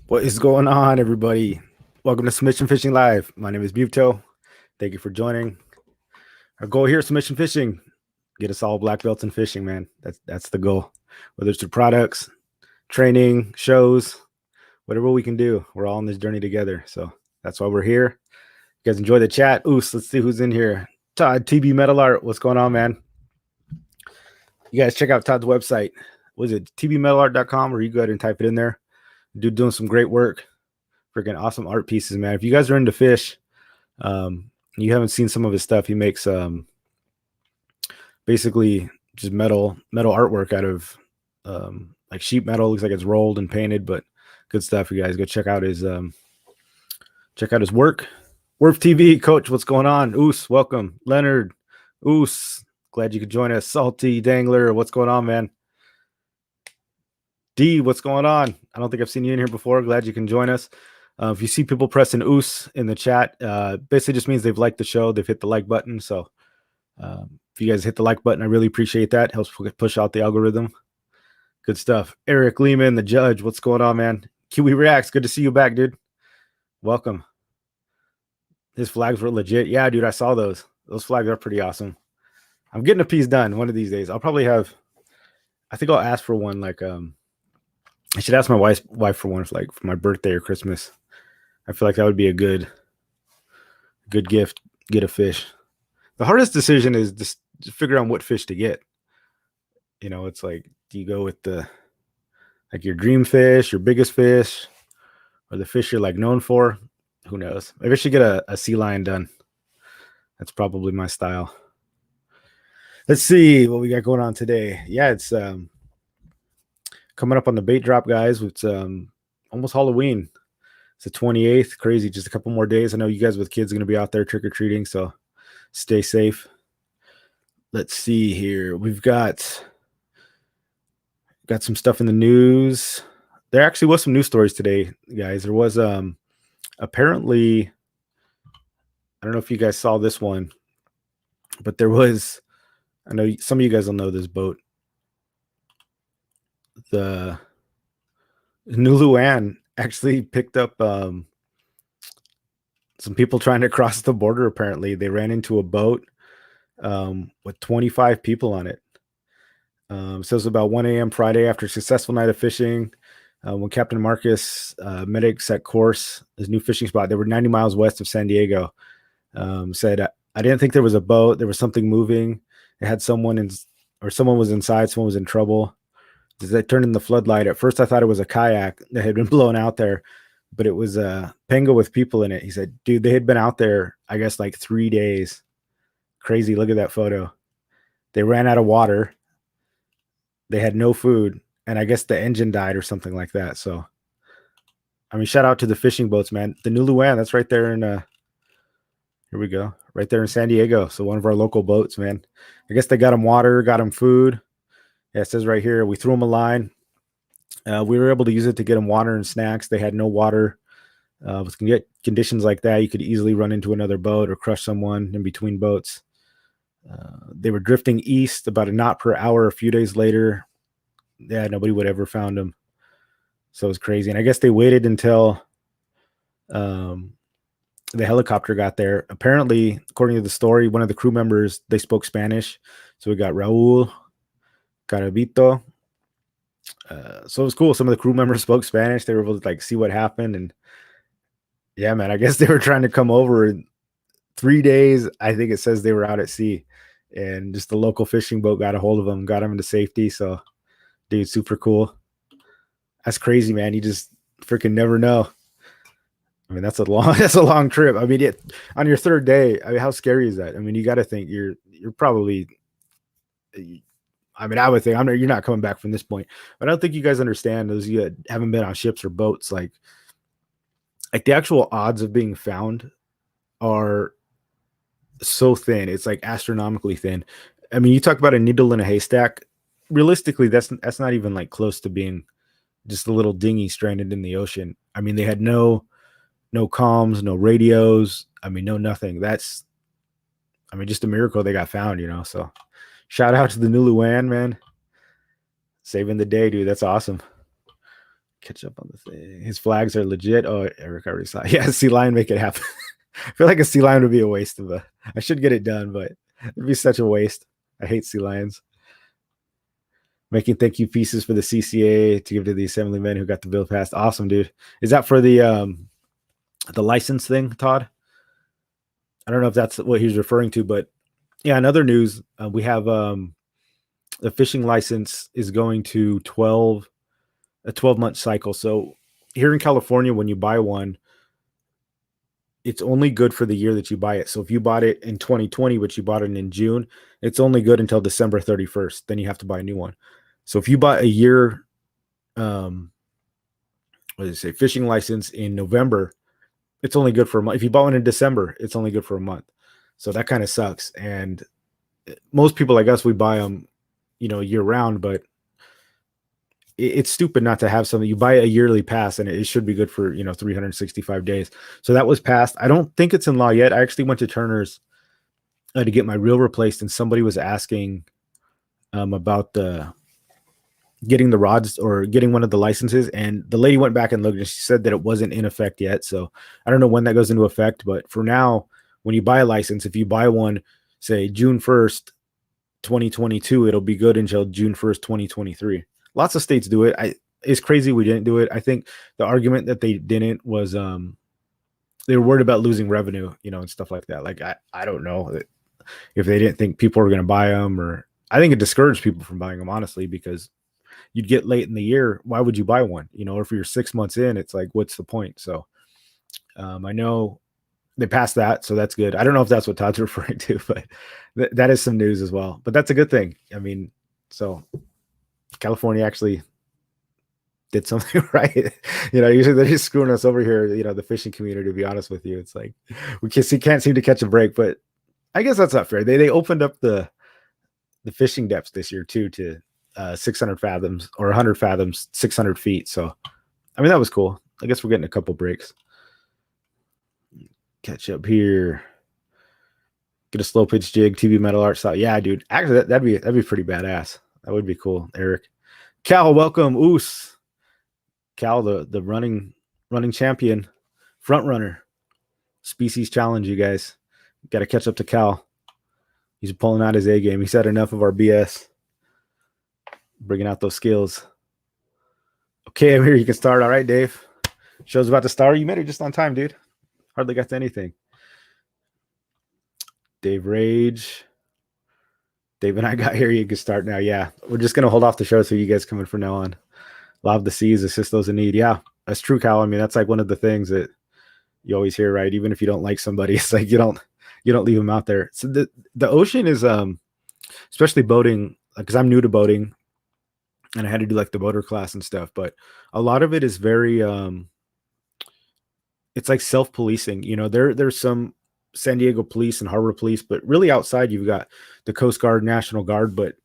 What is going on, everybody? Welcome to Submission Fishing Live. My name is Buto. Thank you for joining. Our goal here is submission fishing. Get us all black belts in fishing, man. That's the goal. Whether it's through products, training, shows, whatever we can do, we're all on this journey together. So that's why we're here. You guys enjoy the chat. Let's see who's in here. Todd, TB Metal Art. What's going on, man? You guys check out Todd's website. Was it tbmetalart.com, or you go ahead and type it in there. Dude doing some great work. Freaking awesome art pieces, man. If you guys are into fish, you haven't seen some of his stuff, he makes basically just metal artwork out of like sheet metal. Looks like it's rolled and painted, but good stuff. You guys go check out his work. Worf TV, Coach, what's going on? Oos, welcome. Leonard, Oos, glad you could join us. Salty Dangler, what's going on, man? D, what's going on? I don't think I've seen you in here before. Glad you can join us. If you see people pressing oos in the chat, basically just means they've liked the show. They've hit the like button. So if you guys hit the like button, I really appreciate that. Helps push out the algorithm. Good stuff. Eric Lehman, the judge. What's going on, man? Kiwi Reacts. Good to see you back, dude. Welcome. His flags were legit. Yeah, dude, I saw those. Those flags are pretty awesome. I'm getting a piece done one of these days. I'll probably have, I think I'll ask for one like, I should ask my wife for one for my birthday or Christmas. I feel like that would be a good gift. Get a fish. The hardest decision is just to figure out what fish to get. You know, it's like, do you go with your dream fish, your biggest fish, or the fish you're like known for? Who knows? Maybe I should get a sea lion done. That's probably my style. Let's see what we got going on today. Yeah, it's coming up on the bait drop, guys. It's almost Halloween. It's the 28th. Crazy. Just a couple more days. I know you guys with kids are going to be out there trick-or-treating, so stay safe. Let's see here. We've got some stuff in the news. There actually was some news stories today, guys. There was apparently, I don't know if you guys saw this one, but there was, I know some of you guys will know this boat. The new Luanne actually picked up some people trying to cross the border. Apparently they ran into a boat with 25 people on it. So it was about 1 a.m. Friday after a successful night of fishing, when Captain Marcus medic set course his new fishing spot. They were 90 miles west of San Diego. Said, I didn't think there was a boat. There was something moving. It had someone someone was inside. Someone was in trouble. They turned in the floodlight. At first I thought it was a kayak that had been blown out there, but it was a Penga with people in it. He said, dude, they had been out there, I guess, like 3 days. Crazy. Look at that photo. They ran out of water. They had no food. And I guess the engine died or something like that. So, I mean, shout out to the fishing boats, man. The new Luanne, that's right there in, here we go. Right there in San Diego. So one of our local boats, man. I guess they got them water, got them food. Yeah, it says right here, we threw them a line. We were able to use it to get them water and snacks. They had no water. With conditions like that, you could easily run into another boat or crush someone in between boats. They were drifting east about a knot per hour. A few days later, yeah, nobody would ever found them. So it was crazy. And I guess they waited until the helicopter got there. Apparently, according to the story, one of the crew members, they spoke Spanish. So we got Raul, Carabito. So it was cool. Some of the crew members spoke Spanish. They were able to see what happened. And yeah, man, I guess they were trying to come over in 3 days. I think it says they were out at sea, and just the local fishing boat got a hold of them, got them into safety. So, dude, super cool. That's crazy, man. You just freaking never know. I mean, that's a long trip. I mean, on your third day, I mean, how scary is that? I mean, you got to think you're probably, I mean, I would think you're not coming back from this point, but I don't think you guys understand, those you that haven't been on ships or boats, like the actual odds of being found are so thin. It's like astronomically thin. I mean, you talk about a needle in a haystack. Realistically, that's not even like close to being just a little dinghy stranded in the ocean. I mean, they had no comms, no radios. I mean, no nothing. That's, I mean, just a miracle they got found, you know. So shout out to the new Luanne, man. Saving the day, dude. That's awesome. catch up on the thing. His flags are legit. Oh, Eric already saw. Yeah, sea lion, make it happen. I feel like a sea lion would be a waste of a. I should get it done, but it'd be such a waste. I hate sea lions. Making thank you pieces for the CCA to give to the assemblymen who got the bill passed. Awesome, dude. Is that for the license thing, Todd? I don't know if that's what he's referring to, but yeah. In other news, we have the fishing license is going to a 12-month cycle. So here in California, when you buy one, it's only good for the year that you buy it. So if you bought it in 2020, but you bought it in June, it's only good until December 31st. Then you have to buy a new one. So if you bought a year, fishing license in November, it's only good for a month. If you bought one in December, it's only good for a month. So that kind of sucks. And most people like us, we buy them, year round, but it's stupid not to have something. You buy a yearly pass and it should be good for 365 days. So that was passed. I don't think it's in law yet. I actually went to Turner's to get my reel replaced, and somebody was asking about getting the rods or getting one of the licenses, and the lady went back and looked and she said that it wasn't in effect yet. So I don't know when that goes into effect, but for now, when you buy a license, if you buy one, say June 1st, 2022, it'll be good until June 1st, 2023. Lots of states do it. It's crazy we didn't do it. I think the argument that they didn't was they were worried about losing revenue, and stuff like that. Like I don't know if they didn't think people were going to buy them, or I think it discouraged people from buying them, honestly, because you'd get late in the year. Why would you buy one? Or if you're 6 months in, it's like, what's the point? So I know they passed that, so that's good. I don't know if that's what Todd's referring to, but that is some news as well. But that's a good thing. I mean, so California actually did something right. Usually they're just screwing us over here, the fishing community, to be honest with you. It's like we can't seem to catch a break, but I guess that's not fair. They opened up the fishing depths this year too to 600 fathoms or 100 fathoms, 600 feet. So, I mean, that was cool. I guess we're getting a couple breaks. Catch up here. Get a slow pitch jig, TV metal art style. Yeah, dude. Actually, that'd be pretty badass. That would be cool, Eric. Cal, welcome. Oos. Cal, the running champion, front runner. Species challenge, you guys. Got to catch up to Cal. He's pulling out his A game. He's had enough of our BS. Bringing out those skills. Okay, I'm here. You can start. All right, Dave. Show's about to start. You made it just on time, dude. Hardly got to anything. Dave Rage. Dave and I got here. You can start now. Yeah, we're just going to hold off the show so you guys come in from now on. Love the seas, assist those in need. Yeah, that's true, Cal. I mean, that's like one of the things that you always hear, right? Even if you don't like somebody, it's like you don't leave them out there. So the ocean is, especially boating, because I'm new to boating and I had to do like the boater class and stuff, but a lot of it is very, it's like self-policing. There's some San Diego police and harbor police, but really outside you've got the Coast Guard, National Guard, but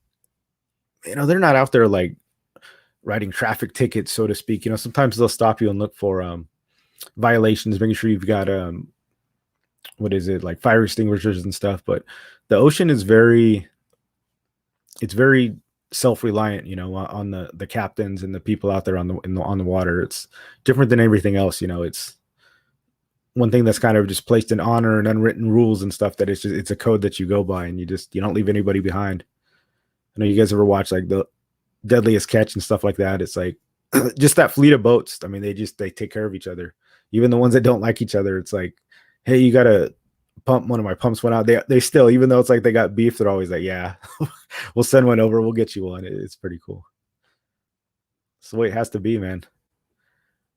they're not out there like writing traffic tickets, so to speak. Sometimes they'll stop you and look for violations, making sure you've got like fire extinguishers and stuff. But the ocean is very self-reliant, on the captains and the people out there on the water. It's different than everything else. It's one thing that's kind of just placed in honor and unwritten rules and stuff, that it's a code that you go by, and you don't leave anybody behind. I know you guys ever watch like the Deadliest Catch and stuff like that. It's like just that fleet of boats. I mean, they take care of each other. Even the ones that don't like each other, it's like, hey, you got to pump. One of my pumps went out. They still, even though it's like they got beef, they're always like, yeah, we'll send one over. We'll get you one. It's pretty cool. It's the way it has to be, man.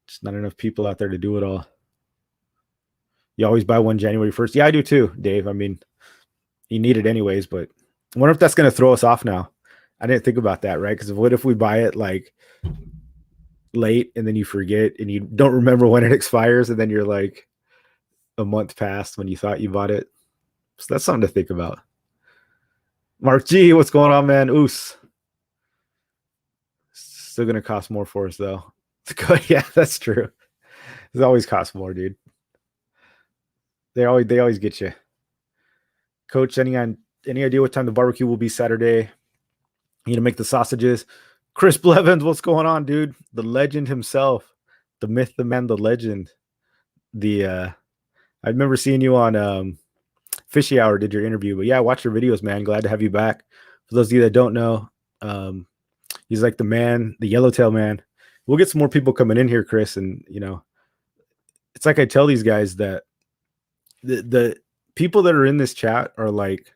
Just not enough people out there to do it all. You always buy one January 1st. Yeah, I do too, Dave. I mean, you need it anyways, but I wonder if that's going to throw us off now. I didn't think about that, right? Because what if we buy it like late and then you forget and you don't remember when it expires, and then you're like a month past when you thought you bought it? So that's something to think about. Mark G, what's going on, man? Oos. Still going to cost more for us, though. Yeah, that's true. It always costs more, dude. They always get you. Coach, any idea what time the barbecue will be Saturday? You to make the sausages. Chris Blevins, what's going on, dude? The legend himself, the myth, the man, the legend. The I remember seeing you on Fishy Hour, did your interview, but yeah, I watch your videos, man. Glad to have you back. For those of you that don't know, he's like the man, the yellowtail man. We'll get some more people coming in here, Chris, and it's like I tell these guys that the people that are in this chat are like,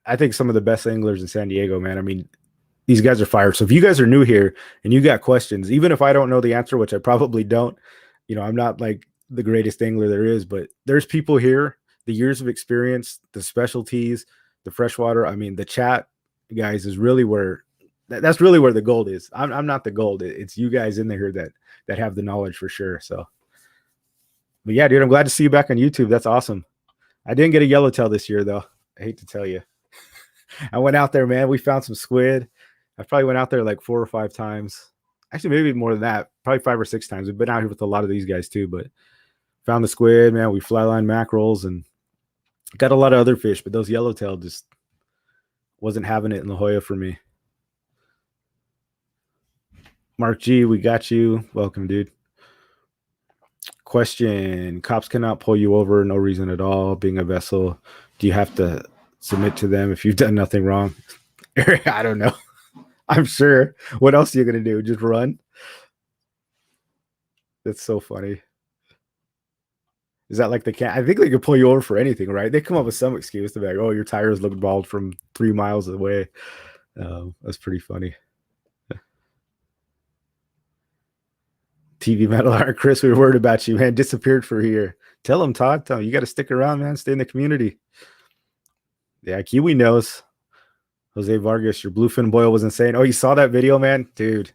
I think some of the best anglers in San Diego, man. I mean, these guys are fired. So if you guys are new here and you got questions, even if I don't know the answer, which I probably don't, I'm not like the greatest angler there is, but there's people here, the years of experience, the specialties, the freshwater. I mean, the chat, guys, is really where that's really where the gold is. I'm not the gold. It's you guys in there that have the knowledge for sure. So, but yeah, dude, I'm glad to see you back on YouTube. That's awesome. I didn't get a yellowtail this year, though. I hate to tell you. I went out there, man. We found some squid. I probably went out there like 4 or 5 times. Actually, maybe more than that. Probably 5 or 6 times. We've been out here with a lot of these guys too, but found the squid, man. We flyline mackerels and got a lot of other fish, but those yellowtail just wasn't having it in La Jolla for me. Mark G, we got you. Welcome, dude. Question: cops cannot pull you over, no reason at all. Being a vessel, do you have to submit to them if you've done nothing wrong? I don't know. I'm sure. What else are you going to do? Just run? That's so funny. Is that like I think they could pull you over for anything, right? They come up with some excuse to be like, oh, your tires look bald from 3 miles away. That's pretty funny. TV Metal Art, Chris, we were worried about you, man. Disappeared for a year. Tell him, Todd. Tell him you got to stick around, man. Stay in the community. Yeah, Kiwi knows. Jose Vargas, your bluefin boil was insane. Oh, you saw that video, man? Dude.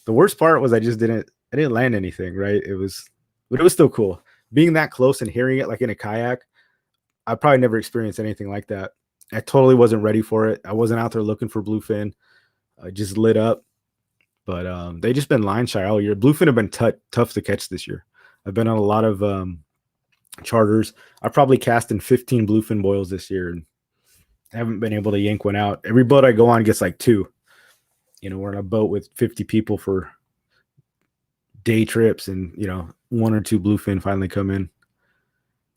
The worst part was I didn't land anything, right? But it was still cool. Being that close and hearing it like in a kayak, I probably never experienced anything like that. I totally wasn't ready for it. I wasn't out there looking for bluefin. I just lit up. But they just been line shy all year. Bluefin have been tough to catch this year. I've been on a lot of charters. I probably cast in 15 bluefin boils this year, and I haven't been able to yank one out. Every boat I go on gets like 2. We're on a boat with 50 people for day trips, and 1 or 2 bluefin finally come in.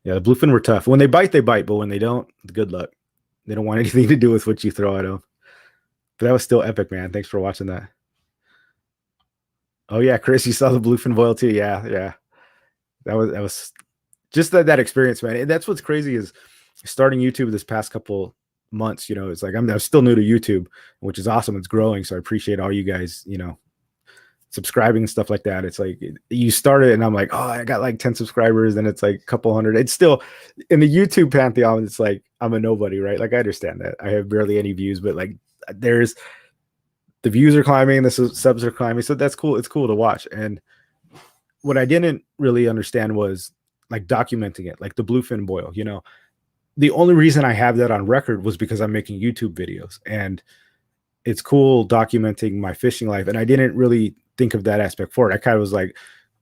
Yeah, the bluefin were tough. When they bite, but when they don't, good luck. They don't want anything to do with what you throw at them. But that was still epic, man. Thanks for watching that. Oh yeah, Chris, you saw the bluefin boil too. Yeah. That was just that experience, man. And that's what's crazy is starting YouTube this past couple months. It's like I'm still new to YouTube, which is awesome. It's growing, so I appreciate all you guys. Subscribing and stuff like that. It's like you started, and I'm like, oh, I got like 10 subscribers, and it's like a couple hundred. It's still in the YouTube pantheon. It's like I'm a nobody, right? Like I understand that I have barely any views, but like there's the views are climbing, the subs are climbing, so that's cool. It's cool to watch. And what I didn't really understand was like documenting it, like the bluefin boil. The only reason I have that on record was because I'm making YouTube videos, and it's cool documenting my fishing life. And I didn't really think of that aspect for it. I kind of was like,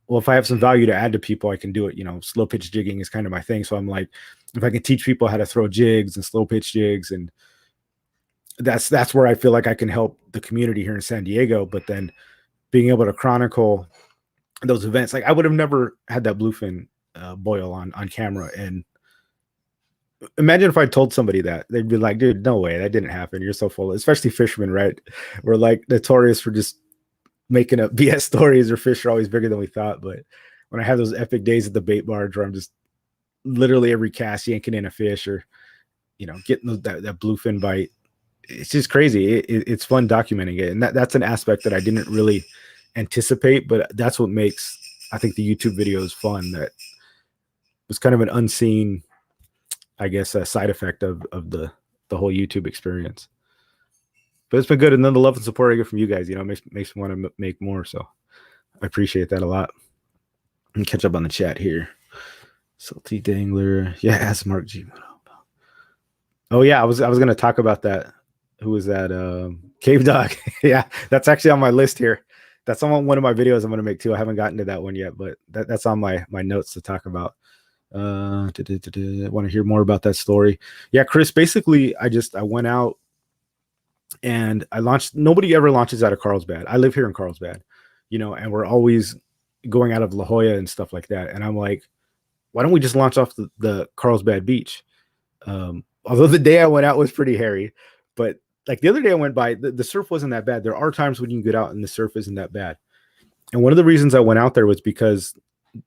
well, if I have some value to add to people, I can do it. Slow pitch jigging is kind of my thing. So I'm like, if I can teach people how to throw jigs and slow pitch jigs, and that's where I feel like I can help the community here in San Diego. But then being able to chronicle those events, like I would have never had that bluefin boil on camera. And imagine if I told somebody that, they'd be like, dude, no way, that didn't happen. You're so full. Especially fishermen, right? We're like notorious for just making up BS stories, or fish are always bigger than we thought. But when I have those epic days at the bait barge where I'm just literally every cast yanking in a fish, or getting that bluefin bite, it's just crazy. It's fun documenting it, and that's an aspect that I didn't really anticipate, but that's what makes, I think, the YouTube videos fun. That was kind of an unseen, I guess, a side effect of the whole YouTube experience. But it's been good, and then the love and support I get from you guys, makes me want to make more. So I appreciate that a lot. And catch up on the chat here. Salty Dangler, yeah, ask Mark G. Oh yeah, I was going to talk about that. Who was that? Cave Dog. Yeah, that's actually on my list here. That's on one of my videos I'm going to make too. I haven't gotten to that one yet, but that's on my notes to talk about. I want to hear more about that story. Yeah, Chris, basically I went out And I launched. Nobody ever launches out of Carlsbad. I live here in Carlsbad, and we're always going out of La Jolla and stuff like that. And I'm like, why don't we just launch off the Carlsbad beach? Although the day I went out was pretty hairy, but like the other day I went by, the surf wasn't that bad. There are times when you get out and the surf isn't that bad. And one of the reasons I went out there was because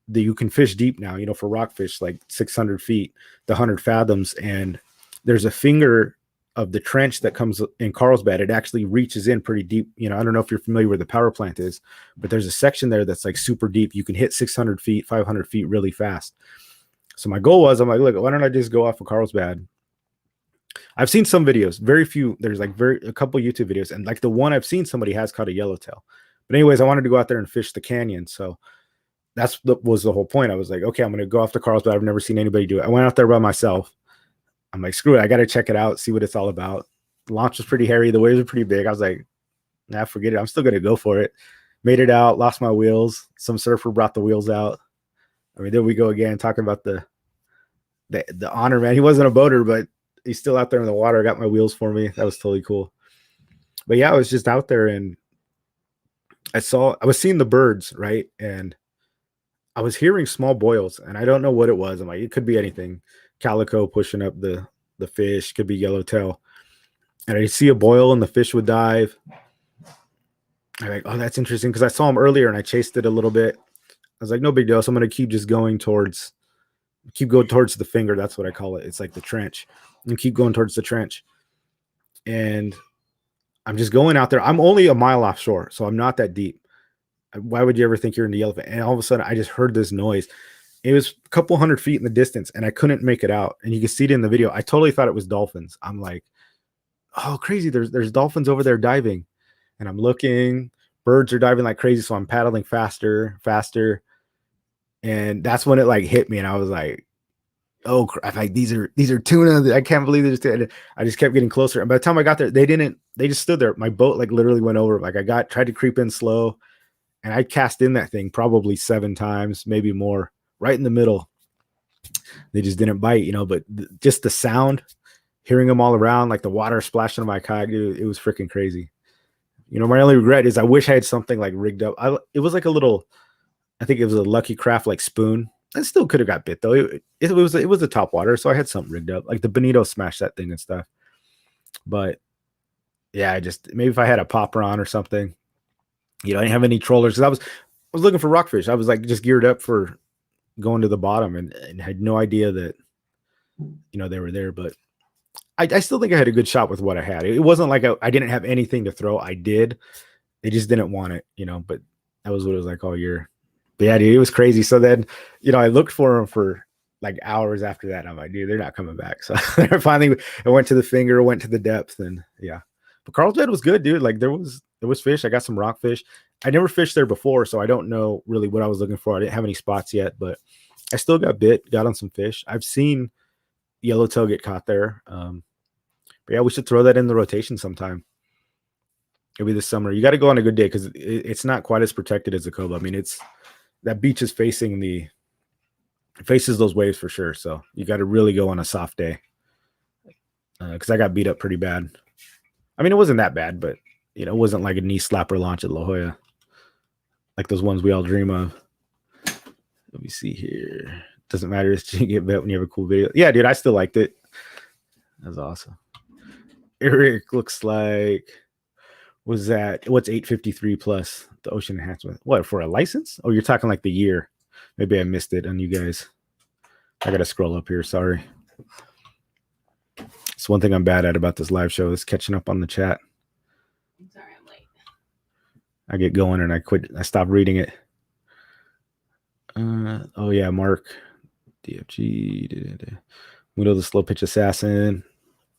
you can fish deep now, for rockfish, like 600 feet, the 100 fathoms. And there's a finger of the trench that comes in Carlsbad. It actually reaches in pretty deep. I don't know if you're familiar where the power plant is, but there's a section there that's like super deep. You can hit 600 feet, 500 feet really fast. So my goal was, I'm like, look, why don't I just go off of Carlsbad? I've seen some videos, very few. There's like a couple YouTube videos, and like the one I've seen, somebody has caught a yellowtail. But anyways, I wanted to go out there and fish the canyon. So was the whole point. I was like, okay, I'm going to go off to Carlsbad. I've never seen anybody do it. I went out there by myself. I'm like, screw it. I got to check it out, see what it's all about. The launch was pretty hairy. The waves were pretty big. I was like, nah, forget it. I'm still going to go for it. Made it out, lost my wheels. Some surfer brought the wheels out. I mean, there we go again, talking about the honor, man. He wasn't a boater, but he's still out there in the water. Got my wheels for me. That was totally cool. But yeah, I was just out there and I was seeing the birds, right? And I was hearing small boils, and I don't know what it was. I'm like, it could be anything. Calico pushing up the fish, could be yellowtail. And I see a boil and the fish would dive. I'm like, oh, that's interesting, because I saw him earlier and I chased it a little bit. I was like, no big deal. So I'm going to keep going towards the finger. That's what I call it. It's like the trench. And keep going towards the trench. And I'm just going out there. I'm only a mile offshore, so I'm not that deep. Why would you ever think you're in the elephant? And all of a sudden, I just heard this noise. It was a couple 100 feet in the distance, and I couldn't make it out. And you can see it in the video. I totally thought it was dolphins. I'm like, oh, crazy. There's dolphins over there diving. And I'm looking. Birds are diving like crazy, so I'm paddling faster. And that's when it like hit me, and I was like, oh, I'm like, these are tuna. I can't believe this. I just kept getting closer. And by the time I got there, they just stood there. My boat like literally went over. Like tried to creep in slow. And I cast in that thing probably 7 times, maybe more, right in the middle. They just didn't bite, but just the sound, hearing them all around, like the water splashing on my kayak, dude, it was freaking crazy. My only regret is I wish I had something like rigged up. It was like I think it was a Lucky Craft like spoon. I still could have got bit though. It was a top water, so I had something rigged up. Like the Bonito smashed that thing and stuff. But yeah, maybe if I had a popper on or something. I didn't have any trollers, because I was looking for rockfish. I was like just geared up for going to the bottom, and had no idea that they were there. But I still think I had a good shot with what I had. It wasn't like I didn't have anything to throw. I did. They just didn't want it, but that was what it was like all year. But yeah, dude, it was crazy. So then, I looked for them for like hours after that. I'm like, dude, they're not coming back. So finally I went to the finger, went to the depth, and yeah. But Carlsbad was good, dude. Like there was fish. I got some rockfish. I never fished there before, so I don't know really what I was looking for. I didn't have any spots yet, but I still got on some fish. I've seen yellowtail get caught there. But yeah, we should throw that in the rotation sometime. It'll be this summer. You got to go on a good day, because it's not quite as protected as the Cova. I mean, that beach is faces those waves for sure. So you got to really go on a soft day, because I got beat up pretty bad. I mean, it wasn't that bad, but it wasn't like a knee slapper launch at La Jolla, like those ones we all dream of. Let me see here. Doesn't matter if you get bet when you have a cool video. Yeah, dude, I still liked it. That was awesome. Eric looks like, what's 853 plus the ocean enhancement? What, for a license? Oh, you're talking like the year. Maybe I missed it on you guys. I gotta scroll up here. Sorry. It's one thing I'm bad at about this live show is catching up on the chat. I'm sorry, I'm late. I get going and I quit. I stop reading it. Oh yeah, Mark, DFG. We know the slow pitch assassin.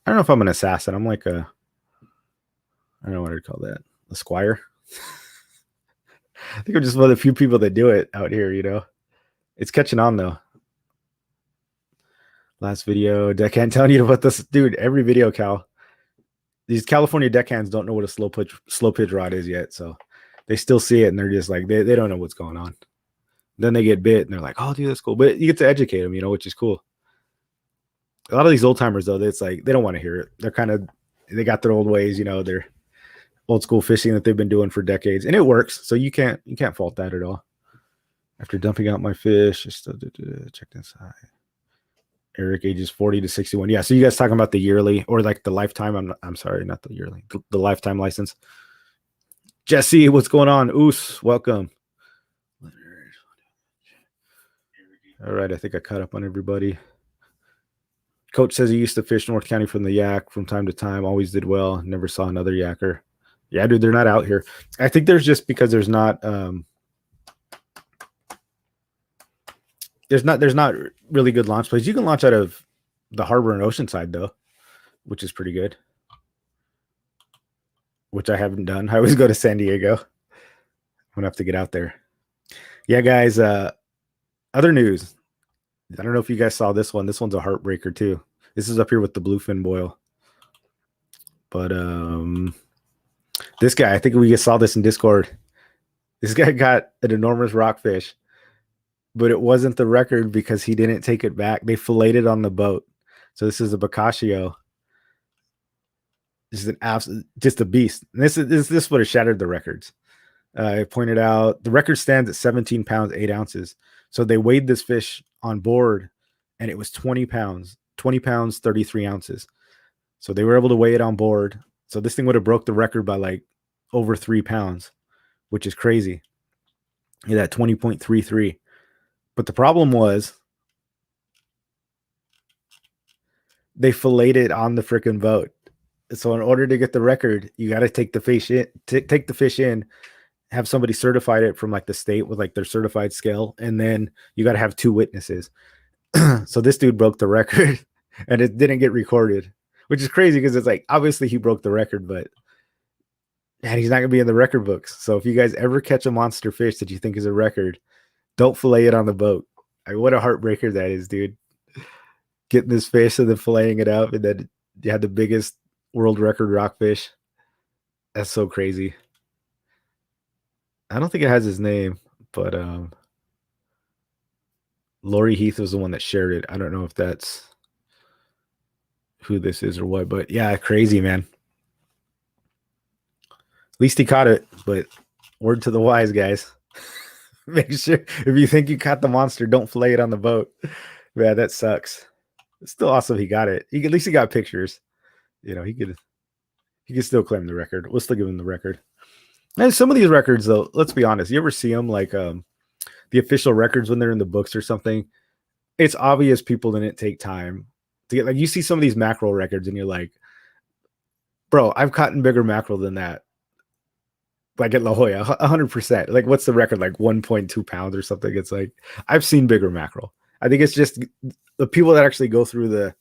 I don't know if I'm an assassin. I'm like I don't know what I'd call that. A squire. I think I'm just one of the few people that do it out here. It's catching on though. Last video, deckhand telling you about this, dude. Every video, Cal. These California deckhands don't know what a slow pitch rod is yet, so they still see it and they're just like they don't know what's going on. Then they get bit and they're like, "Oh, dude, that's cool." But you get to educate them, which is cool. A lot of these old timers though, it's like they don't want to hear it. They're kind of they got their old ways, their old school fishing that they've been doing for decades, and it works. So you can't fault that at all. After dumping out my fish, just check inside. Eric, ages 40 to 61. Yeah, so you guys talking about the yearly or like the lifetime? I'm sorry, not the yearly, the lifetime license. Jesse, what's going on? Oos, welcome. All right, I think I caught up on everybody. Coach says he used to fish North County from the yak from time to time. Always did well. Never saw another yacker. Yeah, dude, they're not out here. I think there's just because there's not really good launch places. You can launch out of the harbor and Oceanside though, which is pretty good. Which I haven't done. I always go to San Diego. I'm gonna have to get out there. Yeah, guys. Other news. I don't know if you guys saw this one. This one's a heartbreaker too. This is up here with the bluefin boil. But this guy, I think we saw this in Discord. This guy got an enormous rockfish, but it wasn't the record because he didn't take it back. They filleted on the boat. So this is a Boccaccio. This is an absolute, just a beast. And this would have shattered the records. I pointed out the record stands at 17 pounds, 8 ounces. So they weighed this fish on board and it was 20 pounds, 33 ounces. So they were able to weigh it on board. So this thing would have broke the record by like over 3 pounds, which is crazy. Yeah, that 20.33. But the problem was they filleted on the freaking boat. So in order to get the record, you got to take the fish in, have somebody certified it from like the state with like their certified scale, and then you got to have 2 witnesses. So this dude broke the record and it didn't get recorded, which is crazy because it's like obviously he broke the record, but man, he's not gonna be in the record books. So if you guys ever catch a monster fish that you think is a record, don't fillet it on the boat. I mean, what a heartbreaker that is, dude. Getting this fish and then filleting it up, and then you had the biggest world record rockfish. That's so crazy. I don't think it has his name, but Lori Heath was the one that shared it. I don't know if that's who this is or what, but yeah, crazy, man. At least he caught it, but word to the wise, guys. Make sure if you think you caught the monster, don't fillet it on the boat. Man, that sucks. It's still awesome he got it. At least he got pictures. He could still claim the record. We'll still give him the record. And some of these records, though, let's be honest. You ever see them like the official records when they're in the books or something? It's obvious people didn't take time to get, like, you see some of these mackerel records and you're like, bro, I've caught bigger mackerel than that. Like at La Jolla, 100%. Like, what's the record? Like 1.2 pounds or something. It's like, I've seen bigger mackerel. I think it's just the people that actually go through the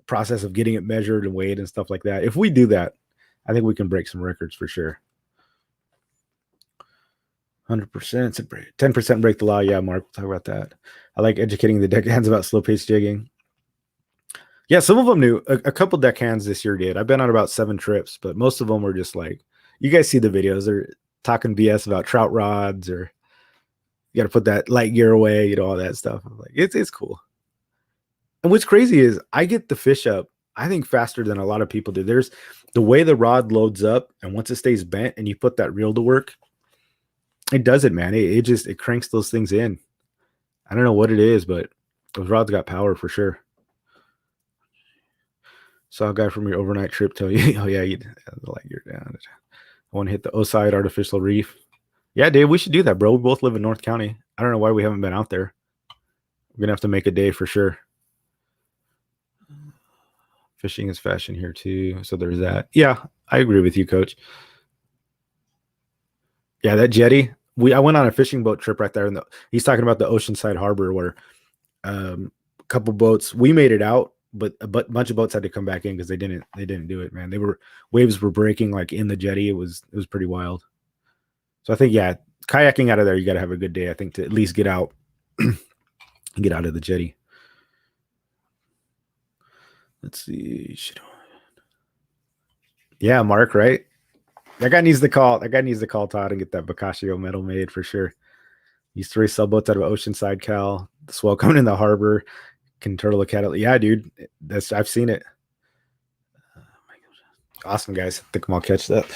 process of getting it measured and weighed and stuff like that. If we do that, I think we can break some records for sure. 100%. 10% break the law. Yeah, Mark, we'll talk about that. I like educating the deckhands about slow pace jigging. Yeah, some of them knew. A couple deckhands this year did. I've been on about 7 trips, but most of them were just like, you guys see the videos. They're talking BS about trout rods, or you got to put that light gear away, all that stuff. I'm like, it's cool. And what's crazy is I get the fish up, I think, faster than a lot of people do. There's the way the rod loads up, and once it stays bent and you put that reel to work, it does it, man. It cranks those things in. I don't know what it is, but those rods got power for sure. Saw a guy from your overnight trip tell you, oh yeah, you the light gear down. I want to hit the Oside artificial reef. Yeah, Dave, we should do that, bro. We both live in North County. I don't know why we haven't been out there. We're gonna have to make a day for sure. Fishing is fashion here too, so there's that. Yeah, I agree with you, Coach. Yeah, that jetty. I went on a fishing boat trip right there, and he's talking about the Oceanside Harbor where a couple boats, we made it out, but a bunch of boats had to come back in because they didn't do it, man. Waves were breaking like in the jetty. It was pretty wild. So I think, yeah, kayaking out of there, you got to have a good day, I think, to at least get out and get out of the jetty. Let's see. Yeah, Mark, right? That guy needs to call Todd and get that Boccaccio medal made for sure. Used to race sailboats out of Oceanside, Cal. The swell coming in the harbor can turtle a cat. Yeah, dude, I've seen it. Awesome, guys. I think I'll catch that.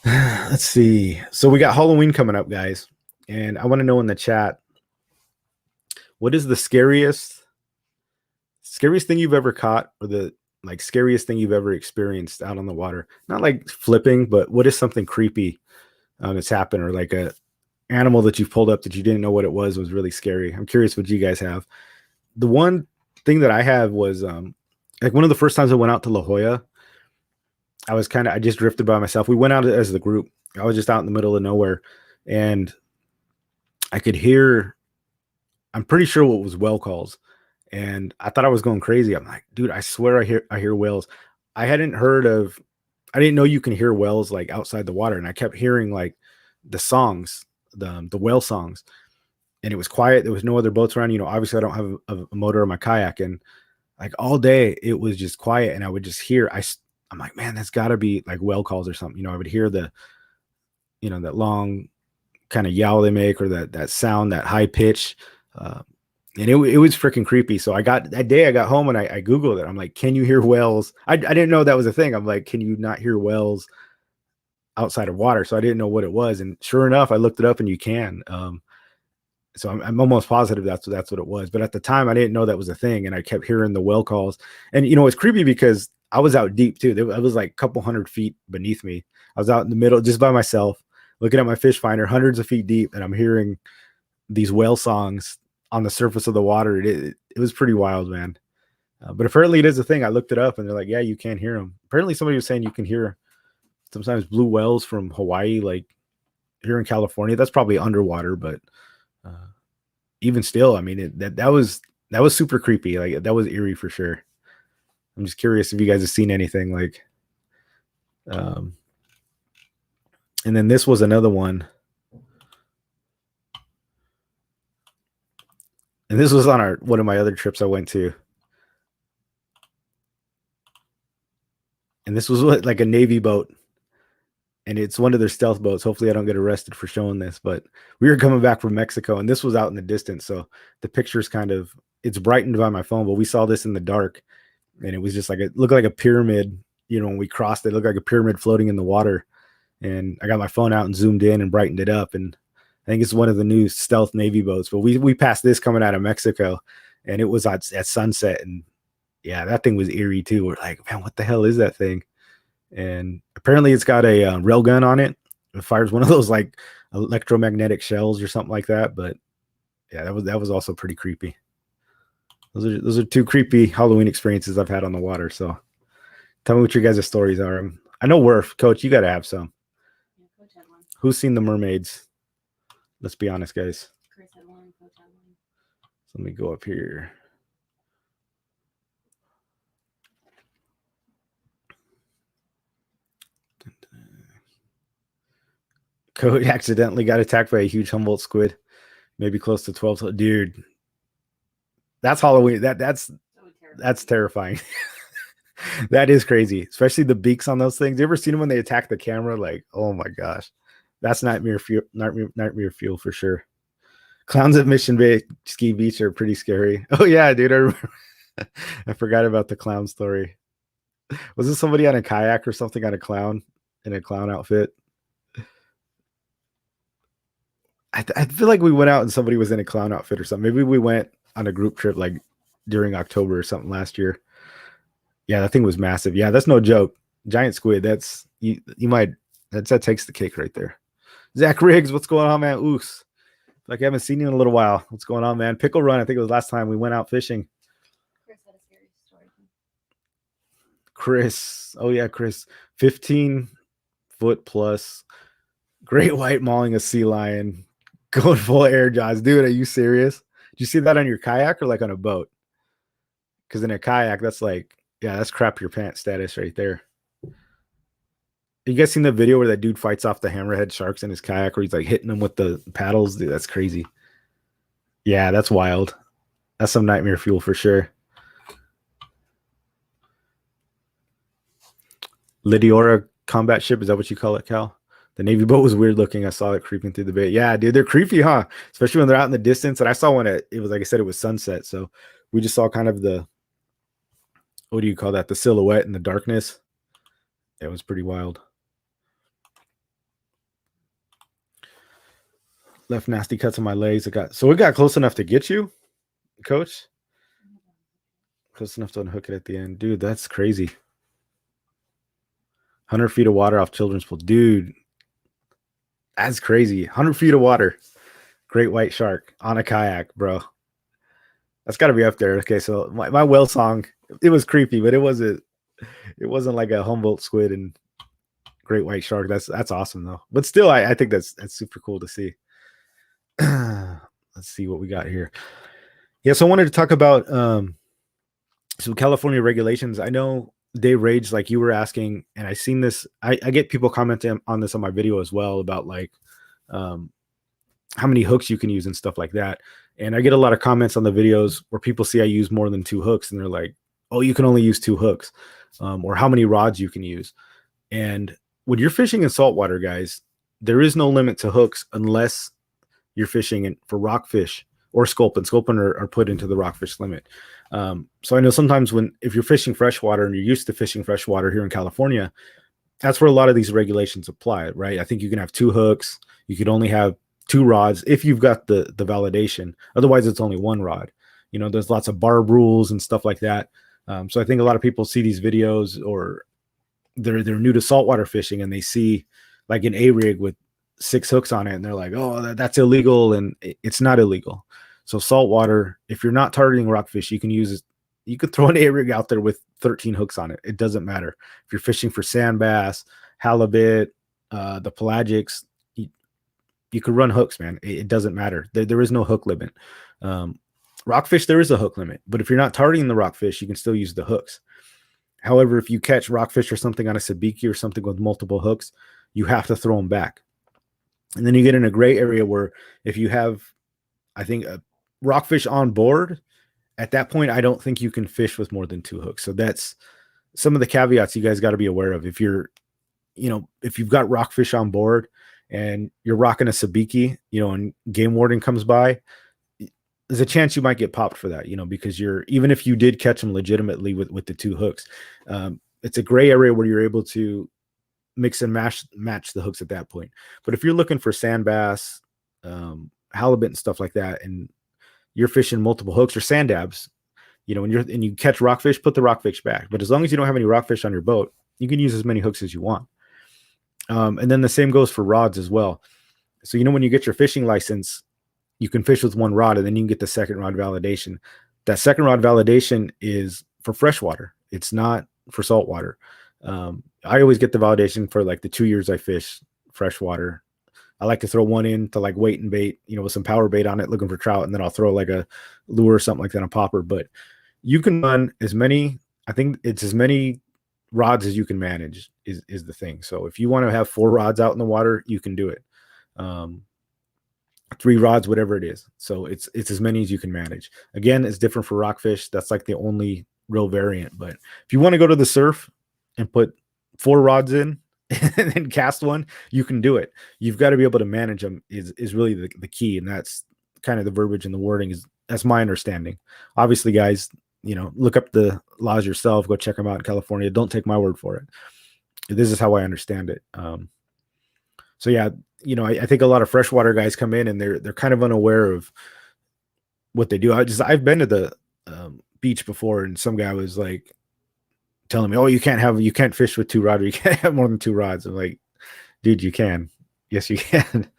Let's see. So we got Halloween coming up, guys, and I want to know in the chat, what is the scariest thing you've ever caught, or the like scariest thing you've ever experienced out on the water? Not like flipping, but what is something creepy that's happened, or like a animal that you've pulled up that you didn't know what it was really scary? I'm curious what you guys have. The one thing that I have was like one of the first times I went out to La Jolla, I just drifted by myself. We went out as the group. I was just out in the middle of nowhere, and I could hear, I'm pretty sure what was whale calls. And I thought I was going crazy. I'm like, dude, I swear I hear whales. I hadn't heard of, I didn't know you can hear whales like outside the water. And I kept hearing like the songs, the whale songs. And it was quiet. There was no other boats around. Obviously I don't have a motor on my kayak, and like all day it was just quiet. And I would just hear, I'm like, man, that's gotta be like whale calls or something. I would hear that long kind of yowl they make, or that sound, that high pitch. And it was freaking creepy. So that day I got home and I Googled it. I'm like, can you hear whales? I didn't know that was a thing. I'm like, can you not hear whales outside of water? So I didn't know what it was. And sure enough, I looked it up and you can. So I'm almost positive that's what it was. But at the time I didn't know that was a thing. And I kept hearing the whale calls. And it's creepy because I was out deep too. I was like a couple 100 feet beneath me. I was out in the middle just by myself, looking at my fish finder, hundreds of feet deep. And I'm hearing these whale songs on the surface of the water. It was pretty wild, man. But apparently it is a thing. I looked it up and they're like, yeah, you can hear them. Apparently somebody was saying you can hear sometimes blue whales from Hawaii, like here in California. That's probably underwater, but even still, I mean, that was super creepy. Like that was eerie for sure. I'm just curious if you guys have seen anything like, and then this was another one. And this was on one of my other trips I went to. And this was like a Navy boat. And it's one of their stealth boats. Hopefully I don't get arrested for showing this, but we were coming back from Mexico and this was out in the distance. So the picture's it's brightened by my phone, but we saw this in the dark and it was just like, it looked like a pyramid. When we crossed it looked like a pyramid floating in the water. And I got my phone out and zoomed in and brightened it up. And I think it's one of the new stealth Navy boats, but we passed this coming out of Mexico and it was at sunset. And yeah, that thing was eerie too. We're like, man, what the hell is that thing? And apparently it's got a rail gun on it. It fires one of those like electromagnetic shells or something like that. But yeah, that was also pretty creepy. Those are two creepy Halloween experiences I've had on the water. So tell me what your guys' stories are. I know Worf, Coach, you got to have some. Yeah, Coach had one. Who's seen the mermaids? Let's be honest, guys. Chris had one. Coach had one. So let me go up here. Coach accidentally got attacked by a huge Humboldt squid, maybe close to 12. Dude, that's Halloween. That's terrifying. That is crazy, especially the beaks on those things. You ever seen them when they attack the camera? Like, oh my gosh, that's nightmare fuel for sure. Clowns at Mission Bay Ski Beach are pretty scary. Oh yeah, dude, I remember. I forgot about the clown story. Was it somebody on a kayak or something on a clown in a clown outfit? I feel like we went out and somebody was in a clown outfit or something. Maybe we went on a group trip like during October or something last year. Yeah, that thing was massive. Yeah, that's no joke. Giant squid. That's you might that takes the cake right there. Zach Riggs, what's going on, man? Oos. Like I haven't seen you in a little while. What's going on, man? Pickle Run. I think it was last time we went out fishing. Chris had a scary story. Chris. Oh yeah, Chris. 15-foot plus great white mauling a sea lion. Going full air jaws. Dude, are you serious? Did you see that on your kayak or like on a boat? Because in a kayak, that's like, yeah, that's crap your pants status right there. You guys seen the video where that dude fights off the hammerhead sharks in his kayak where he's like hitting them with the paddles? Dude, that's crazy. Yeah, that's wild. That's some nightmare fuel for sure. Lydiora combat ship, is that what you call it, Cal? The Navy boat was weird looking. I saw it creeping through the bay. Yeah, dude, they're creepy, huh? Especially when they're out in the distance. And I saw one it was like I said, it was sunset. So we just saw kind of what do you call that? The silhouette in the darkness. It was pretty wild. Left nasty cuts on my legs. It got close enough to get you, coach. Close enough to unhook it at the end. Dude, that's crazy. 100 feet of water off children's pool. Dude, that's crazy. 100 feet of water. Great white shark on a kayak, bro. That's got to be up there. Okay, so my whale song, it was creepy, but it wasn't like a Humboldt squid and great white shark. That's awesome though. But still, I think that's super cool to see. Let's see what we got here. Yeah, so I wanted to talk about some California regulations. I know they rage like you were asking, and I seen this. I get people commenting on this on my video as well about like how many hooks you can use and stuff like that. And I get a lot of comments on the videos where people see I use more than 2 hooks, and they're like, "Oh, you can only use 2 hooks," or how many rods you can use. And when you're fishing in saltwater, guys, there is no limit to hooks unless you're fishing for rockfish or sculpin. Sculpin are put into the rockfish limit. So I know sometimes if you're fishing freshwater and you're used to fishing freshwater here in California, that's where a lot of these regulations apply, right? I think you can have 2 hooks. You could only have 2 rods if you've got the validation. Otherwise, it's only 1 rod. You know, there's lots of barb rules and stuff like that. So I think a lot of people see these videos, or they're new to saltwater fishing, and they see like an A-rig with 6 hooks on it, and they're like, "Oh, that's illegal," and it's not illegal. So saltwater, if you're not targeting rockfish, you could throw an A-rig out there with 13 hooks on it. It doesn't matter. If you're fishing for sand bass, halibut, the pelagics, you could run hooks, man. It doesn't matter. There is no hook limit. Rockfish, there is a hook limit, but if you're not targeting the rockfish, you can still use the hooks. However, if you catch rockfish or something on a sabiki or something with multiple hooks, you have to throw them back. And then you get in a gray area where if you have, I think, a rockfish on board, at that point, I don't think you can fish with more than 2 hooks. So that's some of the caveats you guys got to be aware of. If you've got rockfish on board and you're rocking a sabiki, and game warden comes by, there's a chance you might get popped for that, because even if you did catch them legitimately with the 2 hooks, it's a gray area where you're able to mix and match the hooks at that point. But if you're looking for sand bass, halibut and stuff like that, and you're fishing multiple hooks or sand dabs, and you catch rockfish, put the rockfish back. But as long as you don't have any rockfish on your boat, you can use as many hooks as you want. And then the same goes for rods as well. So, when you get your fishing license, you can fish with 1 rod, and then you can get the second rod validation. That second rod validation is for freshwater. It's not for saltwater. I always get the validation for like the 2 years I fish freshwater. I like to throw one in to like weight and bait, with some power bait on it, looking for trout, and then I'll throw like a lure or something like that, a popper. But you can run I think it's as many rods as you can manage is the thing. So if you want to have 4 rods out in the water, you can do it. 3 rods, whatever it is. So it's as many as you can manage. Again, it's different for rockfish. That's like the only real variant. But if you want to go to the surf and put 4 rods in and then cast one, you can do it. You've got to be able to manage them is really the key. And that's kind of the verbiage and the wording that's my understanding. Obviously, guys, look up the laws yourself, go check them out in California. Don't take my word for it. This is how I understand it. So yeah, I think a lot of freshwater guys come in and they're kind of unaware of what they do. I've been to the beach before, and some guy was like telling me, "Oh, you can't fish with 2 rods, or you can't have more than 2 rods." I'm like, "Dude, you can. Yes, you can."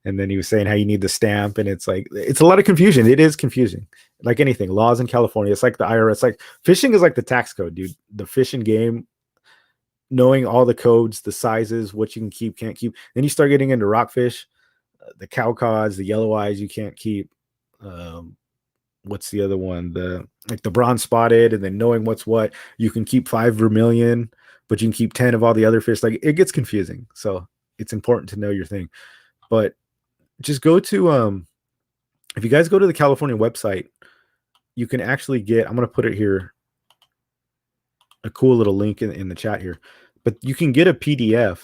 And then he was saying how you need the stamp, and it's a lot of confusion. It is confusing, like anything. Laws in California, it's like the IRS. Like fishing is like the tax code, dude. The fishing game, knowing all the codes, the sizes, what you can keep, can't keep. Then you start getting into rockfish, the cow cods, the yellow eyes you can't keep. What's the other one? The bronze spotted, and then knowing what's what. You can keep 5 vermilion, but you can keep 10 of all the other fish. Like it gets confusing. So it's important to know your thing. But just go to if you guys go to the California website, you can actually get, I'm going to put it here, a cool little link in the chat here, but you can get a PDF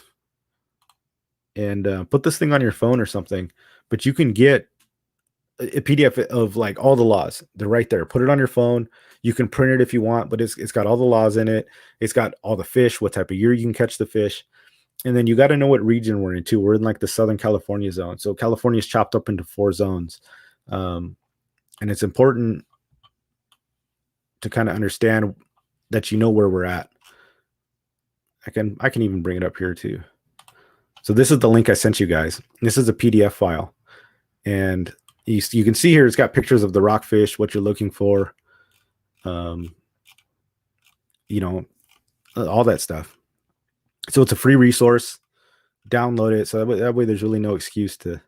and put this thing on your phone or something, but you can get a PDF of like all the laws. They're right there. Put it on your phone. You can print it if you want, but it's got all the laws in it. It's got all the fish, what type of year you can catch the fish. And then you got to know what region we're in too. We're in like the Southern California zone. So California is chopped up into 4 zones. And it's important to kind of understand that you know where we're at. I can even bring it up here too. So this is the link I sent you guys. This is a PDF file. And you can see here it's got pictures of the rockfish, what you're looking for. You know, all that stuff. So it's a free resource. Download it. So that way there's really no excuse to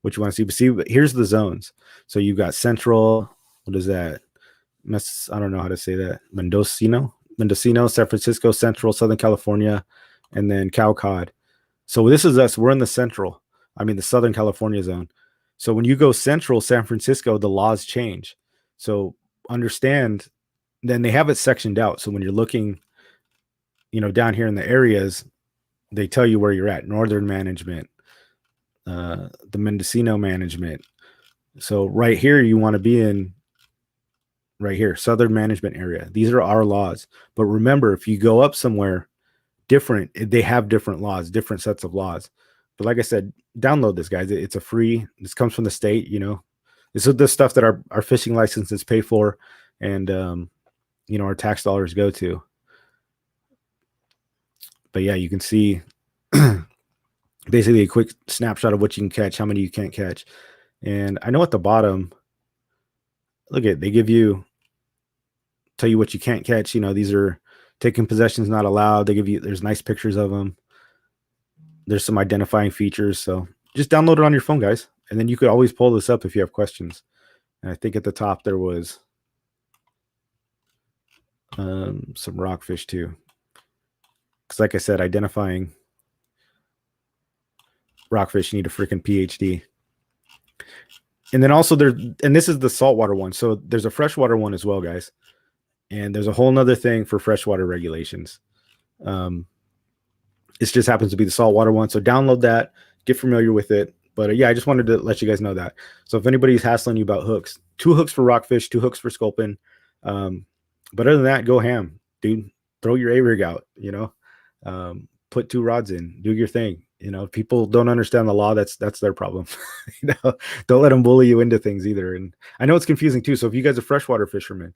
what you want to see. But see, here's the zones. So you've got Central. What is that? I don't know how to say that. Mendocino, San Francisco, Central, Southern California, and then cow cod. So this is us. We're in the the Southern California zone. So when you go Central San Francisco, the laws change. So understand, then they have it sectioned out. So when you're looking, down here in the areas, they tell you where you're at. Northern management, the Mendocino management. So right here, you want to be in right here, Southern management area. These are our laws. But remember, if you go up somewhere different, they have different laws, different sets of laws. But like I said, download this, guys. It's a free. This comes from the state. This is the stuff that our fishing licenses pay for, and our tax dollars go to. But yeah, you can see basically a quick snapshot of what you can catch, how many you can't catch. And I know at the bottom, look at, they tell you what you can't catch. These are taking possessions not allowed. There's nice pictures of them. There's some identifying features. So just download it on your phone, guys. And then you could always pull this up if you have questions. And I think at the top there was some rockfish too. Because like I said, identifying rockfish, you need a freaking PhD. And then also and this is the saltwater one. So there's a freshwater one as well, guys. And there's a whole nother thing for freshwater regulations. This just happens to be the saltwater one. So download that, get familiar with it. But yeah, I just wanted to let you guys know that. So if anybody's hassling you about hooks, 2 hooks for rockfish, 2 hooks for sculpin. But other than that, go ham, dude. Throw your A-rig out, put 2 rods in, do your thing. If people don't understand the law, that's their problem. Don't let them bully you into things either. And I know it's confusing too. So if you guys are freshwater fishermen,